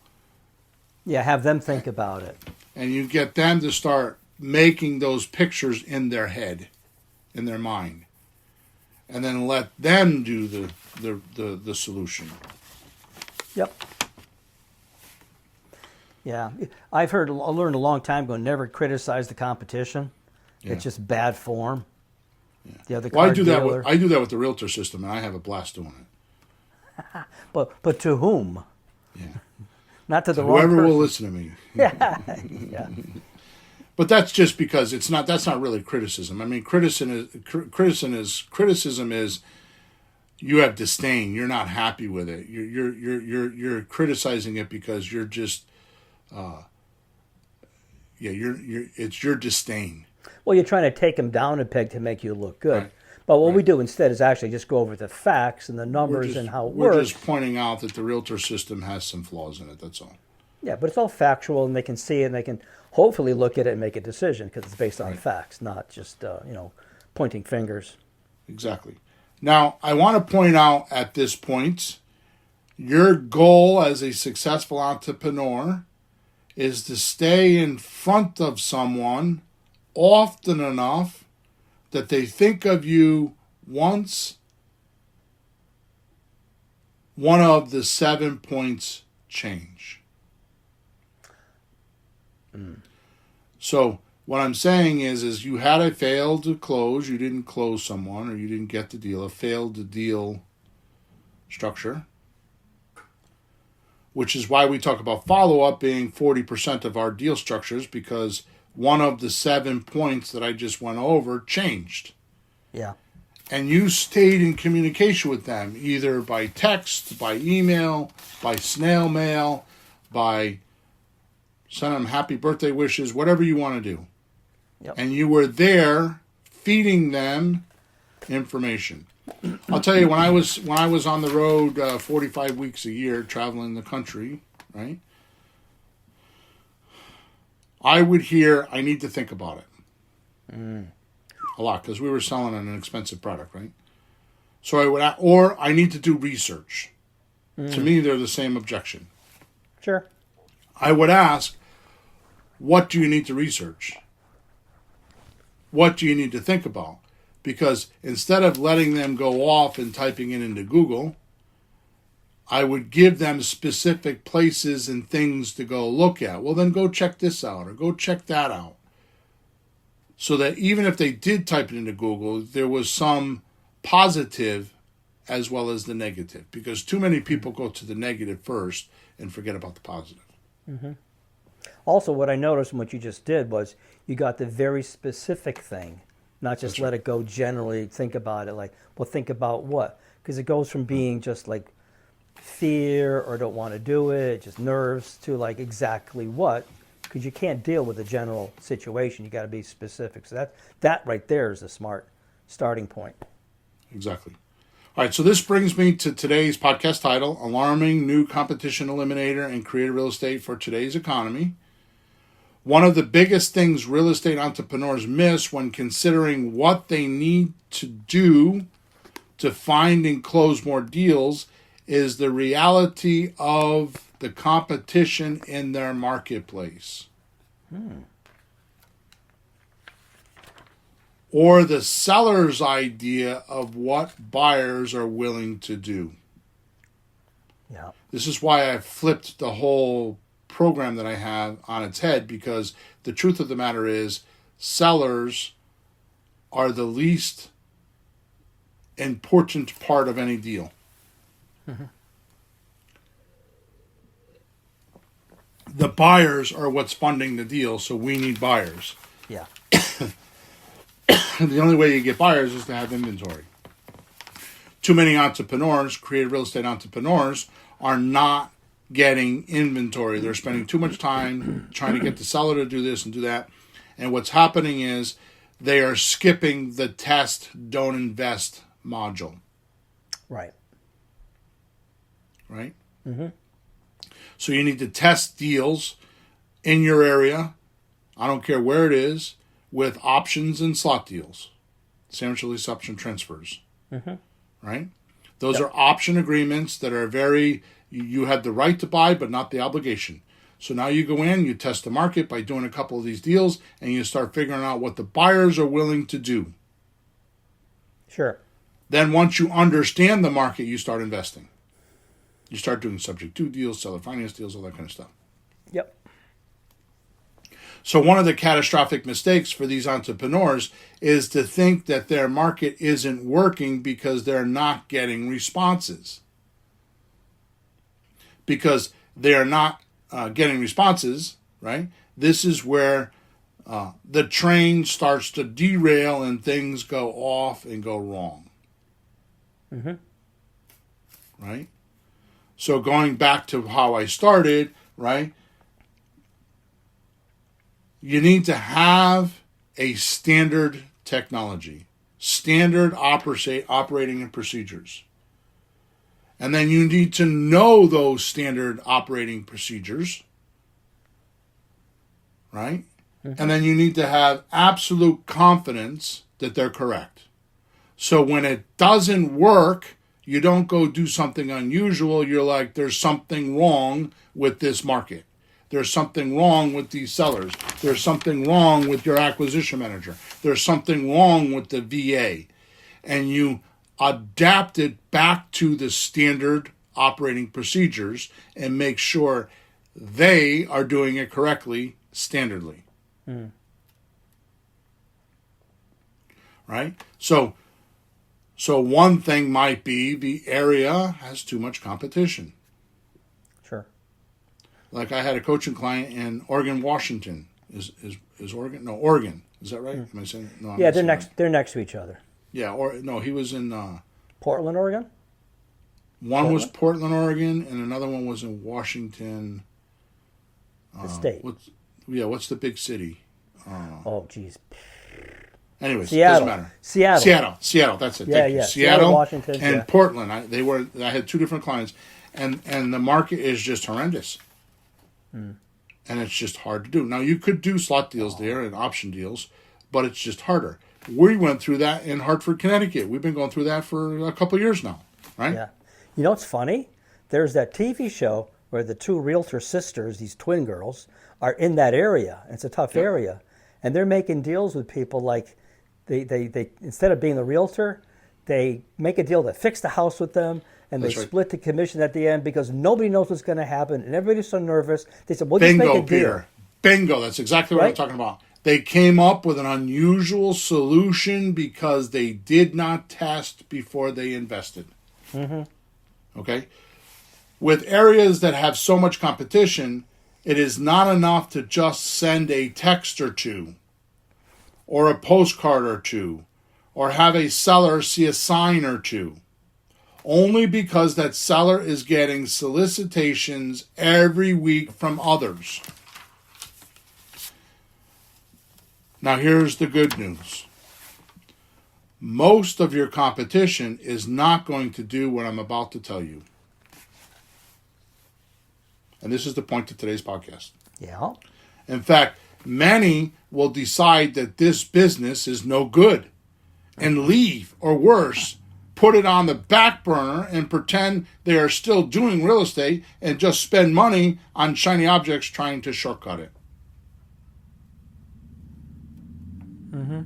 Yeah, have them think about it. And you get them to start making those pictures in their head, in their mind. And then let them do the solution. Yep. Yeah. I learned a long time ago, never criticize the competition. Yeah. It's just bad form. Yeah. The other well, I do that with the realtor system, and I have a blast doing it. But to whom? Yeah. Not to the wrong whoever person. will listen to me. Yeah. But that's just because that's not really criticism. I mean, criticism is you have disdain. You're not happy with it. You're criticizing it because you're just it's your disdain. Well, you're trying to take them down a peg to make you look good. Right. But what we do instead is actually just go over the facts and the numbers and how it works. We're just pointing out that the realtor system has some flaws in it, that's all. Yeah, but it's all factual, and they can see it, and they can hopefully look at it and make a decision because it's based on facts, not just pointing fingers. Exactly. Now, I want to point out at this point, your goal as a successful entrepreneur is to stay in front of someone often enough that they think of you once one of the 7 points change. So what I'm saying is you had a failed close, you didn't close someone, or you didn't get the deal, a failed deal structure, which is why we talk about follow-up being 40% of our deal structures, because one of the 7 points that I just went over changed. Yeah. And you stayed in communication with them, either by text, by email, by snail mail, by sending them happy birthday wishes, whatever you want to do. Yep. And you were there feeding them information. I'll tell you, when I was on the road 45 weeks a year traveling the country, right? I would hear, I need to think about it. A lot, because we were selling an expensive product, right? So I would, or I need to do research. To me, they're the same objection. Sure. I would ask, what do you need to research? What do you need to think about? Because instead of letting them go off and typing it into Google, I would give them specific places and things to go look at. Well, then go check this out or go check that out. So that even if they did type it into Google, there was some positive as well as the negative. Because too many people go to the negative first and forget about the positive. Mm-hmm. Also, what I noticed in what you just did was you got the very specific thing, not just let it go generally, think about it like, well, think about what? Because it goes from being just like fear or don't want to do it, just nerves, to like exactly what, because you can't deal with a general situation. You got to be specific. So that right there is a smart starting point. Exactly. All right, so this brings me to today's podcast title, Alarming New Competition Eliminator and Creative Real Estate for Today's Economy. One of the biggest things real estate entrepreneurs miss when considering what they need to do to find and close more deals is the reality of the competition in their marketplace. Or the seller's idea of what buyers are willing to do. Yeah. This is why I flipped the whole program that I have on its head, because the truth of the matter is sellers are the least important part of any deal. Mm-hmm. The buyers are what's funding the deal, so we need buyers. Yeah. The only way you get buyers is to have inventory. Too many entrepreneurs, creative real estate entrepreneurs, are not getting inventory. They're spending too much time trying to get the seller to do this and do that. And what's happening is they are skipping the test, don't invest module. Right. Right? Mm-hmm. So you need to test deals in your area. I don't care where it is, with options and slot deals, sandwich release option transfers, right? Those are option agreements that are very, you have the right to buy, but not the obligation. So now you go in, you test the market by doing a couple of these deals, and you start figuring out what the buyers are willing to do. Sure. Then once you understand the market, you start investing. You start doing subject to deals, seller finance deals, all that kind of stuff. Yep. So one of the catastrophic mistakes for these entrepreneurs is to think that their market isn't working because they're not getting responses. Because they are not getting responses, right? This is where the train starts to derail and things go off and go wrong. Mm-hmm. Right? So going back to how I started, right? You need to have a standard technology, standard operating and procedures. And then you need to know those standard operating procedures, right? Mm-hmm. And then you need to have absolute confidence that they're correct. So when it doesn't work, you don't go do something unusual. You're like, there's something wrong with this market. There's something wrong with these sellers. There's something wrong with your acquisition manager. There's something wrong with the VA. And you adapt it back to the standard operating procedures and make sure they are doing it correctly, standardly. Mm. Right? So one thing might be the area has too much competition. Sure. Like I had a coaching client in Oregon, Washington. Is Oregon? No, Oregon. Is that right? Am I saying? No. Yeah, they're next. Right. They're next to each other. Yeah, or no, he was in Portland, Oregon. One was Portland, Oregon, and another one was in Washington. The state. What's the big city? Oh, geez. Anyways, Seattle. doesn't matter. Seattle. That's it. Yeah. Seattle, Washington, and Portland. I had two different clients, and the market is just horrendous, and it's just hard to do. Now you could do slot deals there and option deals, but it's just harder. We went through that in Hartford, Connecticut. We've been going through that for a couple of years now, right? Yeah. You know what's funny? There's that TV show where the two realtor sisters, these twin girls, are in that area. It's a tough area. And they're making deals with people like they instead of being the realtor, they make a deal to fix the house with them, and they split the commission at the end because nobody knows what's going to happen, and everybody's so nervous. They said, well, just make a deal. Peter. Bingo. That's exactly what I'm talking about. They came up with an unusual solution because they did not test before they invested. Mm-hmm. Okay? With areas that have so much competition, it is not enough to just send a text or two, or a postcard or two, or have a seller see a sign or two. Only because that seller is getting solicitations every week from others. Now here's the good news. Most of your competition is not going to do what I'm about to tell you. And this is the point of today's podcast. Yeah. In fact, many will decide that this business is no good and leave, or worse, put it on the back burner and pretend they are still doing real estate and just spend money on shiny objects trying to shortcut it. Mm-hmm.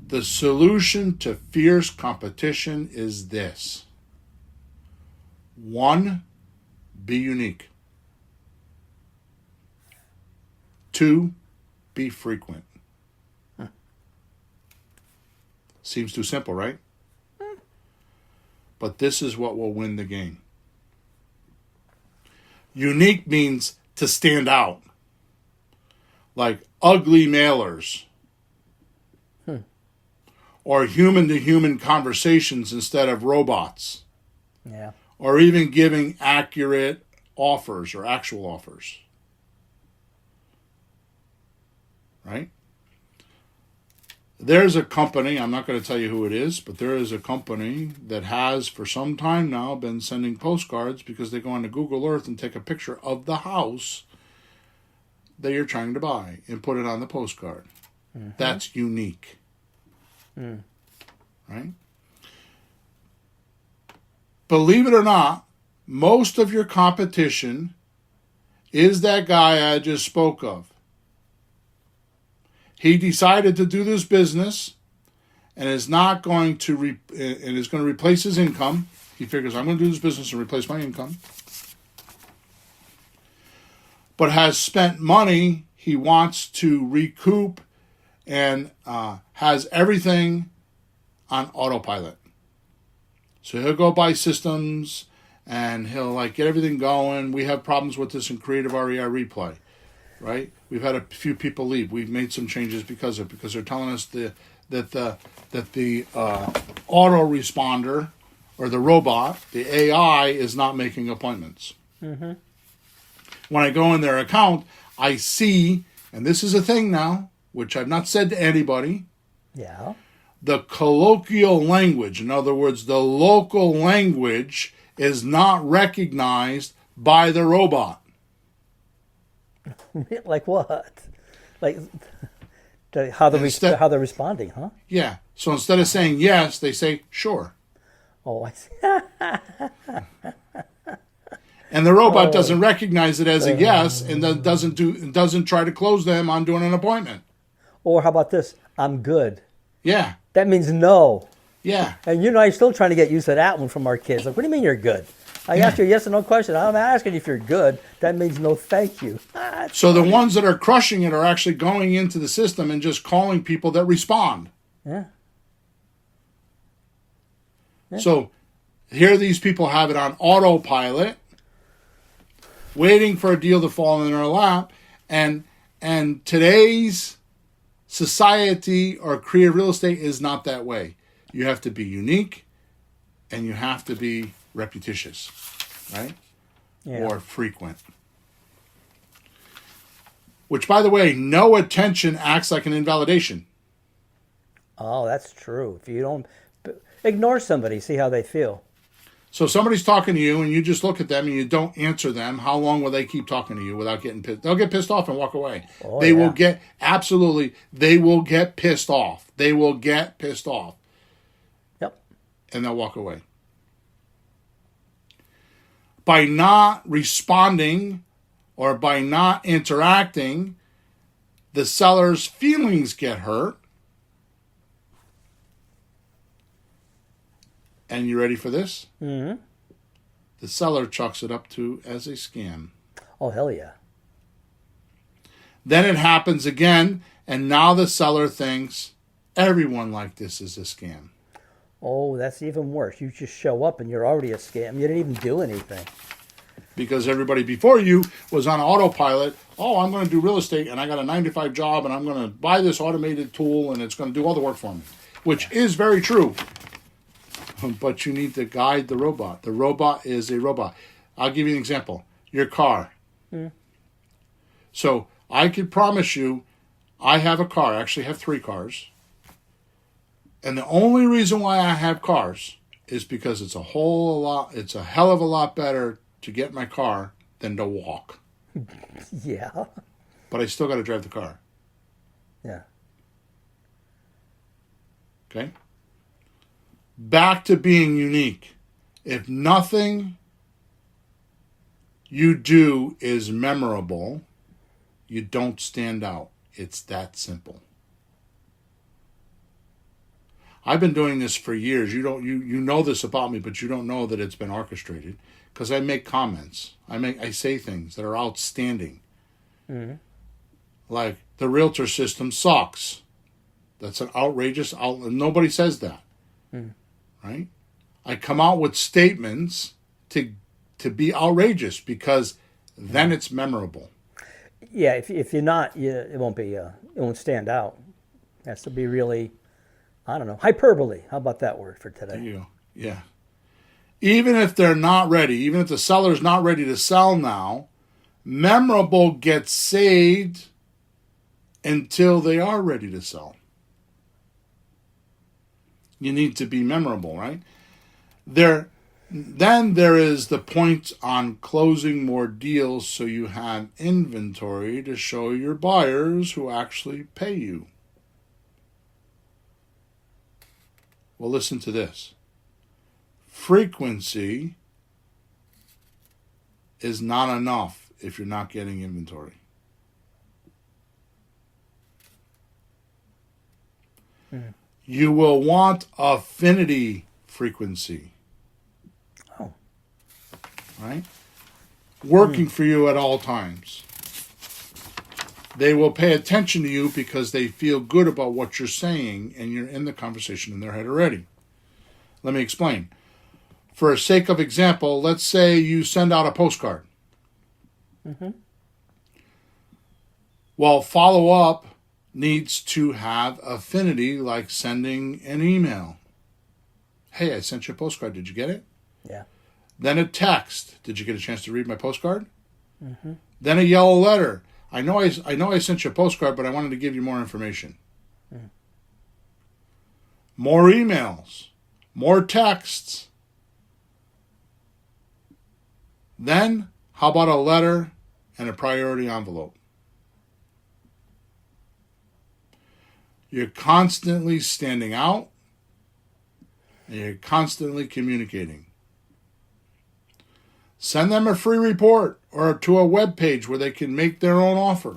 The solution to fierce competition is this. 1, be unique. 2, be frequent. Seems too simple, right? But this is what will win the game. Unique means to stand out. Like ugly mailers. Or human-to-human conversations instead of robots. Yeah. Or even giving accurate offers or actual offers. Right? There's a company, I'm not going to tell you who it is, but there is a company that has for some time now been sending postcards because they go onto Google Earth and take a picture of the house that you're trying to buy and put it on the postcard. Mm-hmm. That's unique. Right? Believe it or not, most of your competition is that guy I just spoke of. He decided to do this business and is not going to and is going to replace his income. He figures, I'm going to do this business and replace my income. But has spent money he wants to recoup and has everything on autopilot. So he'll go buy systems and he'll get everything going. We have problems with this in Creative REI Replay, right? We've had a few people leave. We've made some changes because they're telling us that the autoresponder or the robot, the AI, is not making appointments. Mm-hmm. When I go in their account, I see, and this is a thing now, which I've not said to anybody. Yeah. The colloquial language, in other words, the local language, is not recognized by the robot. Like what? Like how they're responding, huh? Yeah. So instead of saying yes, they say sure. Oh, I see. And the robot doesn't recognize it as a yes, and then doesn't try to close them on doing an appointment. Or how about this? I'm good. Yeah. That means no. Yeah. And I'm still trying to get used to that one from our kids. Like, what do you mean you're good? I asked you a yes or no question. I'm asking if you're good. That means no thank you. So the ones that are crushing it are actually going into the system and just calling people that respond. Yeah. So here these people have it on autopilot, waiting for a deal to fall in their lap, and today's society or creative real estate is not that way. You have to be unique, and you have to be repetitious, right? Yeah. Or frequent. Which, by the way, no attention acts like an invalidation. Oh, that's true. If you don't ignore somebody, see how they feel. So somebody's talking to you and you just look at them and you don't answer them. How long will they keep talking to you without getting pissed? They'll get pissed off and walk away. They will get pissed off. They will get pissed off. Yep. And they'll walk away. By not responding or by not interacting, the seller's feelings get hurt. And you ready for this? Mm-hmm. The seller chalks it up to as a scam. Oh, hell yeah. Then it happens again, and now the seller thinks everyone like this is a scam. Oh, that's even worse. You just show up and you're already a scam. You didn't even do anything. Because everybody before you was on autopilot. Oh, I'm going to do real estate, and I got a 9-to-5 job, and I'm going to buy this automated tool, and it's going to do all the work for me. Which is very true. But you need to guide the robot. The robot is a robot. I'll give you an example. Your car. So I could promise you, I have a car. I actually have 3 cars. And the only reason why I have cars is because it's a hell of a lot better to get my car than to walk. Yeah. But I still got to drive the car. Yeah. Okay? Back to being unique. If nothing you do is memorable, you don't stand out. It's that simple. I've been doing this for years. You know this about me, but you don't know that it's been orchestrated because I make comments. I say things that are outstanding. Mm-hmm. Like the realtor system sucks. That's an outrageous nobody says that. Mm. Right? I come out with statements to be outrageous because then it's memorable. Yeah, if you're not, it won't be. It won't stand out. It has to be really, I don't know, hyperbole. How about that word for today? There you go. Yeah. Even if they're not ready, even if the seller's not ready to sell now, memorable gets saved until they are ready to sell. You need to be memorable, right? Then there is the point on closing more deals so you have inventory to show your buyers who actually pay you. Well, listen to this. Frequency is not enough if you're not getting inventory. Mm. You will want affinity frequency. Oh. Right? Working for you at all times. They will pay attention to you because they feel good about what you're saying and you're in the conversation in their head already. Let me explain. For sake of example, let's say you send out a postcard. Mm-hmm. Well, follow-up needs to have affinity like sending an email. Hey, I sent you a postcard. Did you get it? Yeah. Then a text. Did you get a chance to read my postcard? Mm-hmm. Then a yellow letter. I know I sent you a postcard, but I wanted to give you more information. Mm. More emails. More texts. Then, how about a letter and a priority envelope? You're constantly standing out, and you're constantly communicating. Send them a free report or to a web page where they can make their own offer.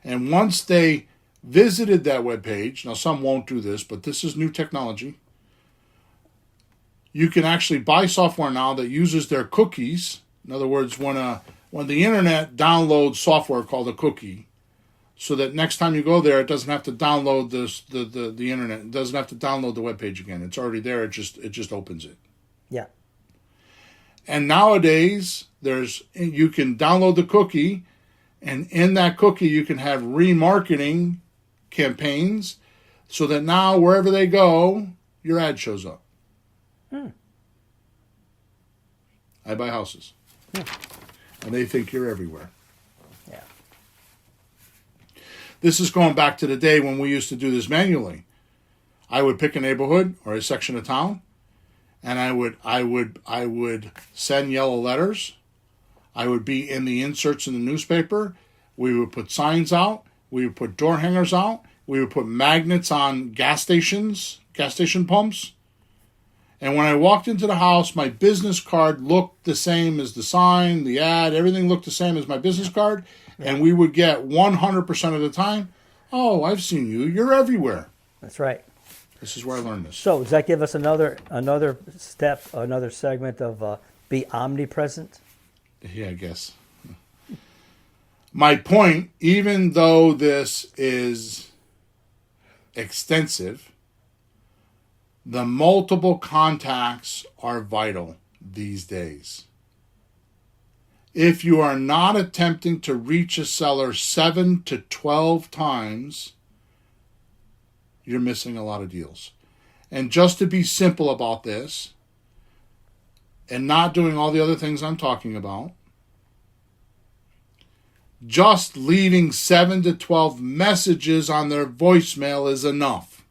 And once they visited that web page, now some won't do this, but this is new technology. You can actually buy software now that uses their cookies. In other words, when the internet downloads software called a cookie, so that next time you go there, it doesn't have to download the internet. It doesn't have to download the web page again. It's already there. It just opens it. Yeah. And nowadays, you can download the cookie, and in that cookie, you can have remarketing campaigns, so that now wherever they go, your ad shows up. I buy houses, and they think you're everywhere. Yeah. This is going back to the day when we used to do this manually. I would pick a neighborhood or a section of town, and I would send yellow letters. I would be in the inserts in the newspaper. We would put signs out. We would put door hangers out. We would put magnets on gas station pumps. And when I walked into the house, my business card looked the same as the sign, the ad, everything looked the same as my business card. And we would get 100% of the time, oh, I've seen you. You're everywhere. That's right. This is where I learned this. So does that give us another step, another segment of be omnipresent? Yeah, I guess. My point, even though this is extensive, the multiple contacts are vital these days. If you are not attempting to reach a seller 7 to 12 times, you're missing a lot of deals. And just to be simple about this, and not doing all the other things I'm talking about, just leaving 7 to 12 messages on their voicemail is enough.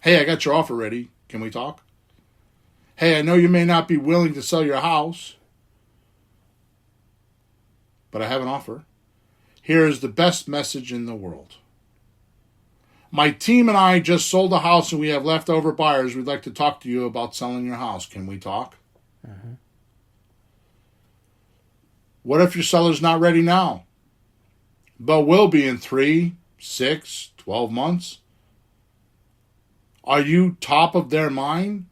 Hey, I got your offer ready. Can we talk? Hey, I know you may not be willing to sell your house, but I have an offer. Here is the best message in the world. My team and I just sold a house and we have leftover buyers. We'd like to talk to you about selling your house. Can we talk? Mm-hmm. What if your seller's not ready now, but will be in 3, 6, 12 months? Are you top of their mind,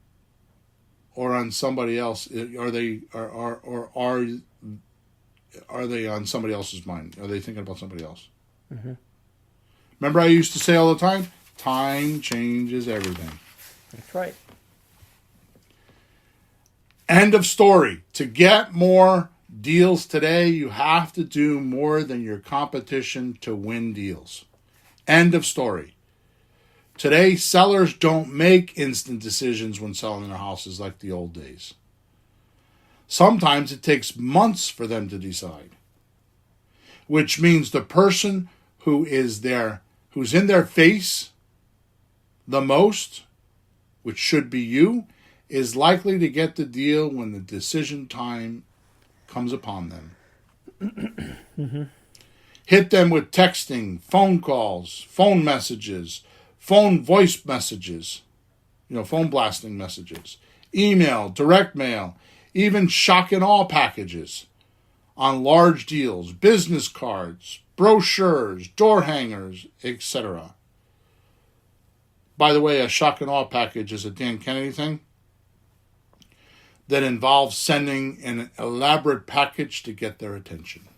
or on somebody else? Are they on somebody else's mind? Are they thinking about somebody else? Mm-hmm. Remember, I used to say all the time, time changes everything. That's right. End of story. To get more deals today, you have to do more than your competition to win deals. End of story. Today, sellers don't make instant decisions when selling their houses like the old days. Sometimes it takes months for them to decide, which means the person who's in their face the most, which should be you, is likely to get the deal when the decision time comes upon them. Mm-hmm. Hit them with texting, phone calls, phone messages, phone voice messages, phone blasting messages, email, direct mail, even shock and awe packages on large deals, business cards, brochures, door hangers, etc. By the way, a shock and awe package is a Dan Kennedy thing that involves sending an elaborate package to get their attention.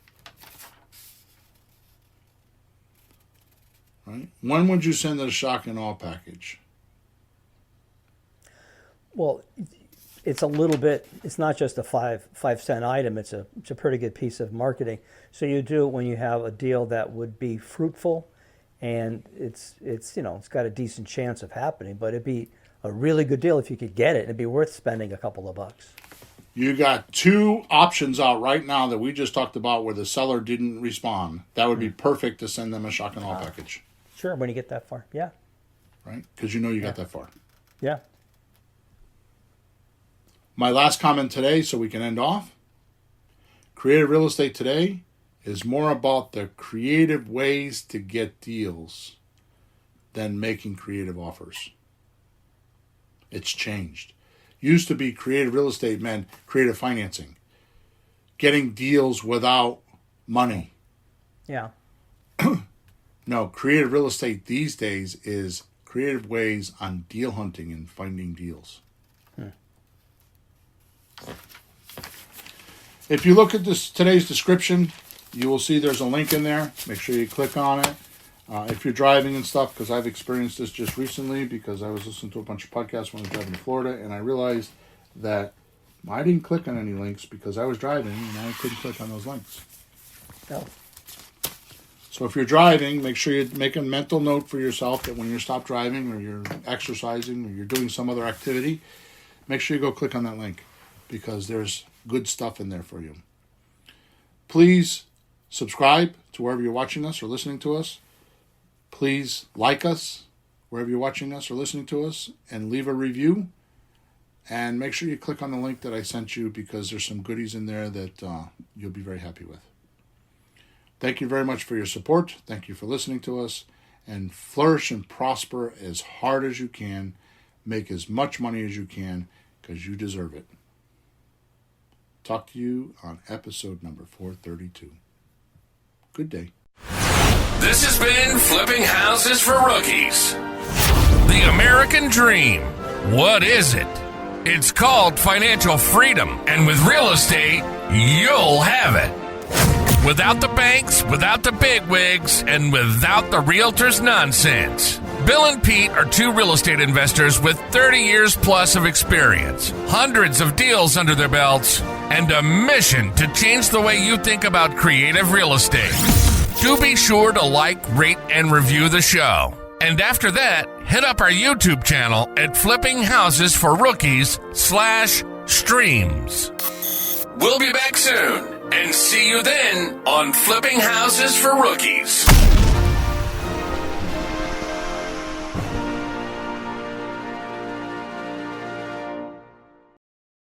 Right? When would you send a shock and awe package? Well, it's a little bit, it's not just a 5-cent item, it's a pretty good piece of marketing. So you do it when you have a deal that would be fruitful and it's got a decent chance of happening, but it'd be a really good deal if you could get it. It'd be worth spending a couple of bucks. You got 2 options out right now that we just talked about where the seller didn't respond. That would be perfect to send them a shock and awe package. Sure, when you get that far, yeah. Right? Because you got that far. Yeah. My last comment today, so we can end off. Creative real estate today is more about the creative ways to get deals than making creative offers. It's changed. Used to be creative real estate meant creative financing, getting deals without money. Yeah. No, creative real estate these days is creative ways on deal hunting and finding deals. If you look at today's description, you will see there's a link in there. Make sure you click on it. If you're driving and stuff, because I've experienced this just recently because I was listening to a bunch of podcasts when I was driving to Florida, and I realized that I didn't click on any links because I was driving and I couldn't click on those links. No. So if you're driving, make sure you make a mental note for yourself that when you stop driving or you're exercising or you're doing some other activity, make sure you go click on that link because there's good stuff in there for you. Please subscribe to wherever you're watching us or listening to us. Please like us, wherever you're watching us or listening to us, and leave a review. And make sure you click on the link that I sent you, because there's some goodies in there that you'll be very happy with. Thank you very much for your support. Thank you for listening to us. And flourish and prosper as hard as you can. Make as much money as you can, because you deserve it. Talk to you on episode number 432. Good day. This has been Flipping Houses for Rookies. The American Dream. What is it? It's called financial freedom, and with real estate, you'll have it. Without the banks, without the bigwigs, and without the realtors' nonsense. Bill and Pete are two real estate investors with 30 years plus of experience, hundreds of deals under their belts, and a mission to change the way you think about creative real estate. Do be sure to like, rate, and review the show. And after that, hit up our YouTube channel at Flipping Houses for Rookies /streams. We'll be back soon, and see you then on Flipping Houses for Rookies.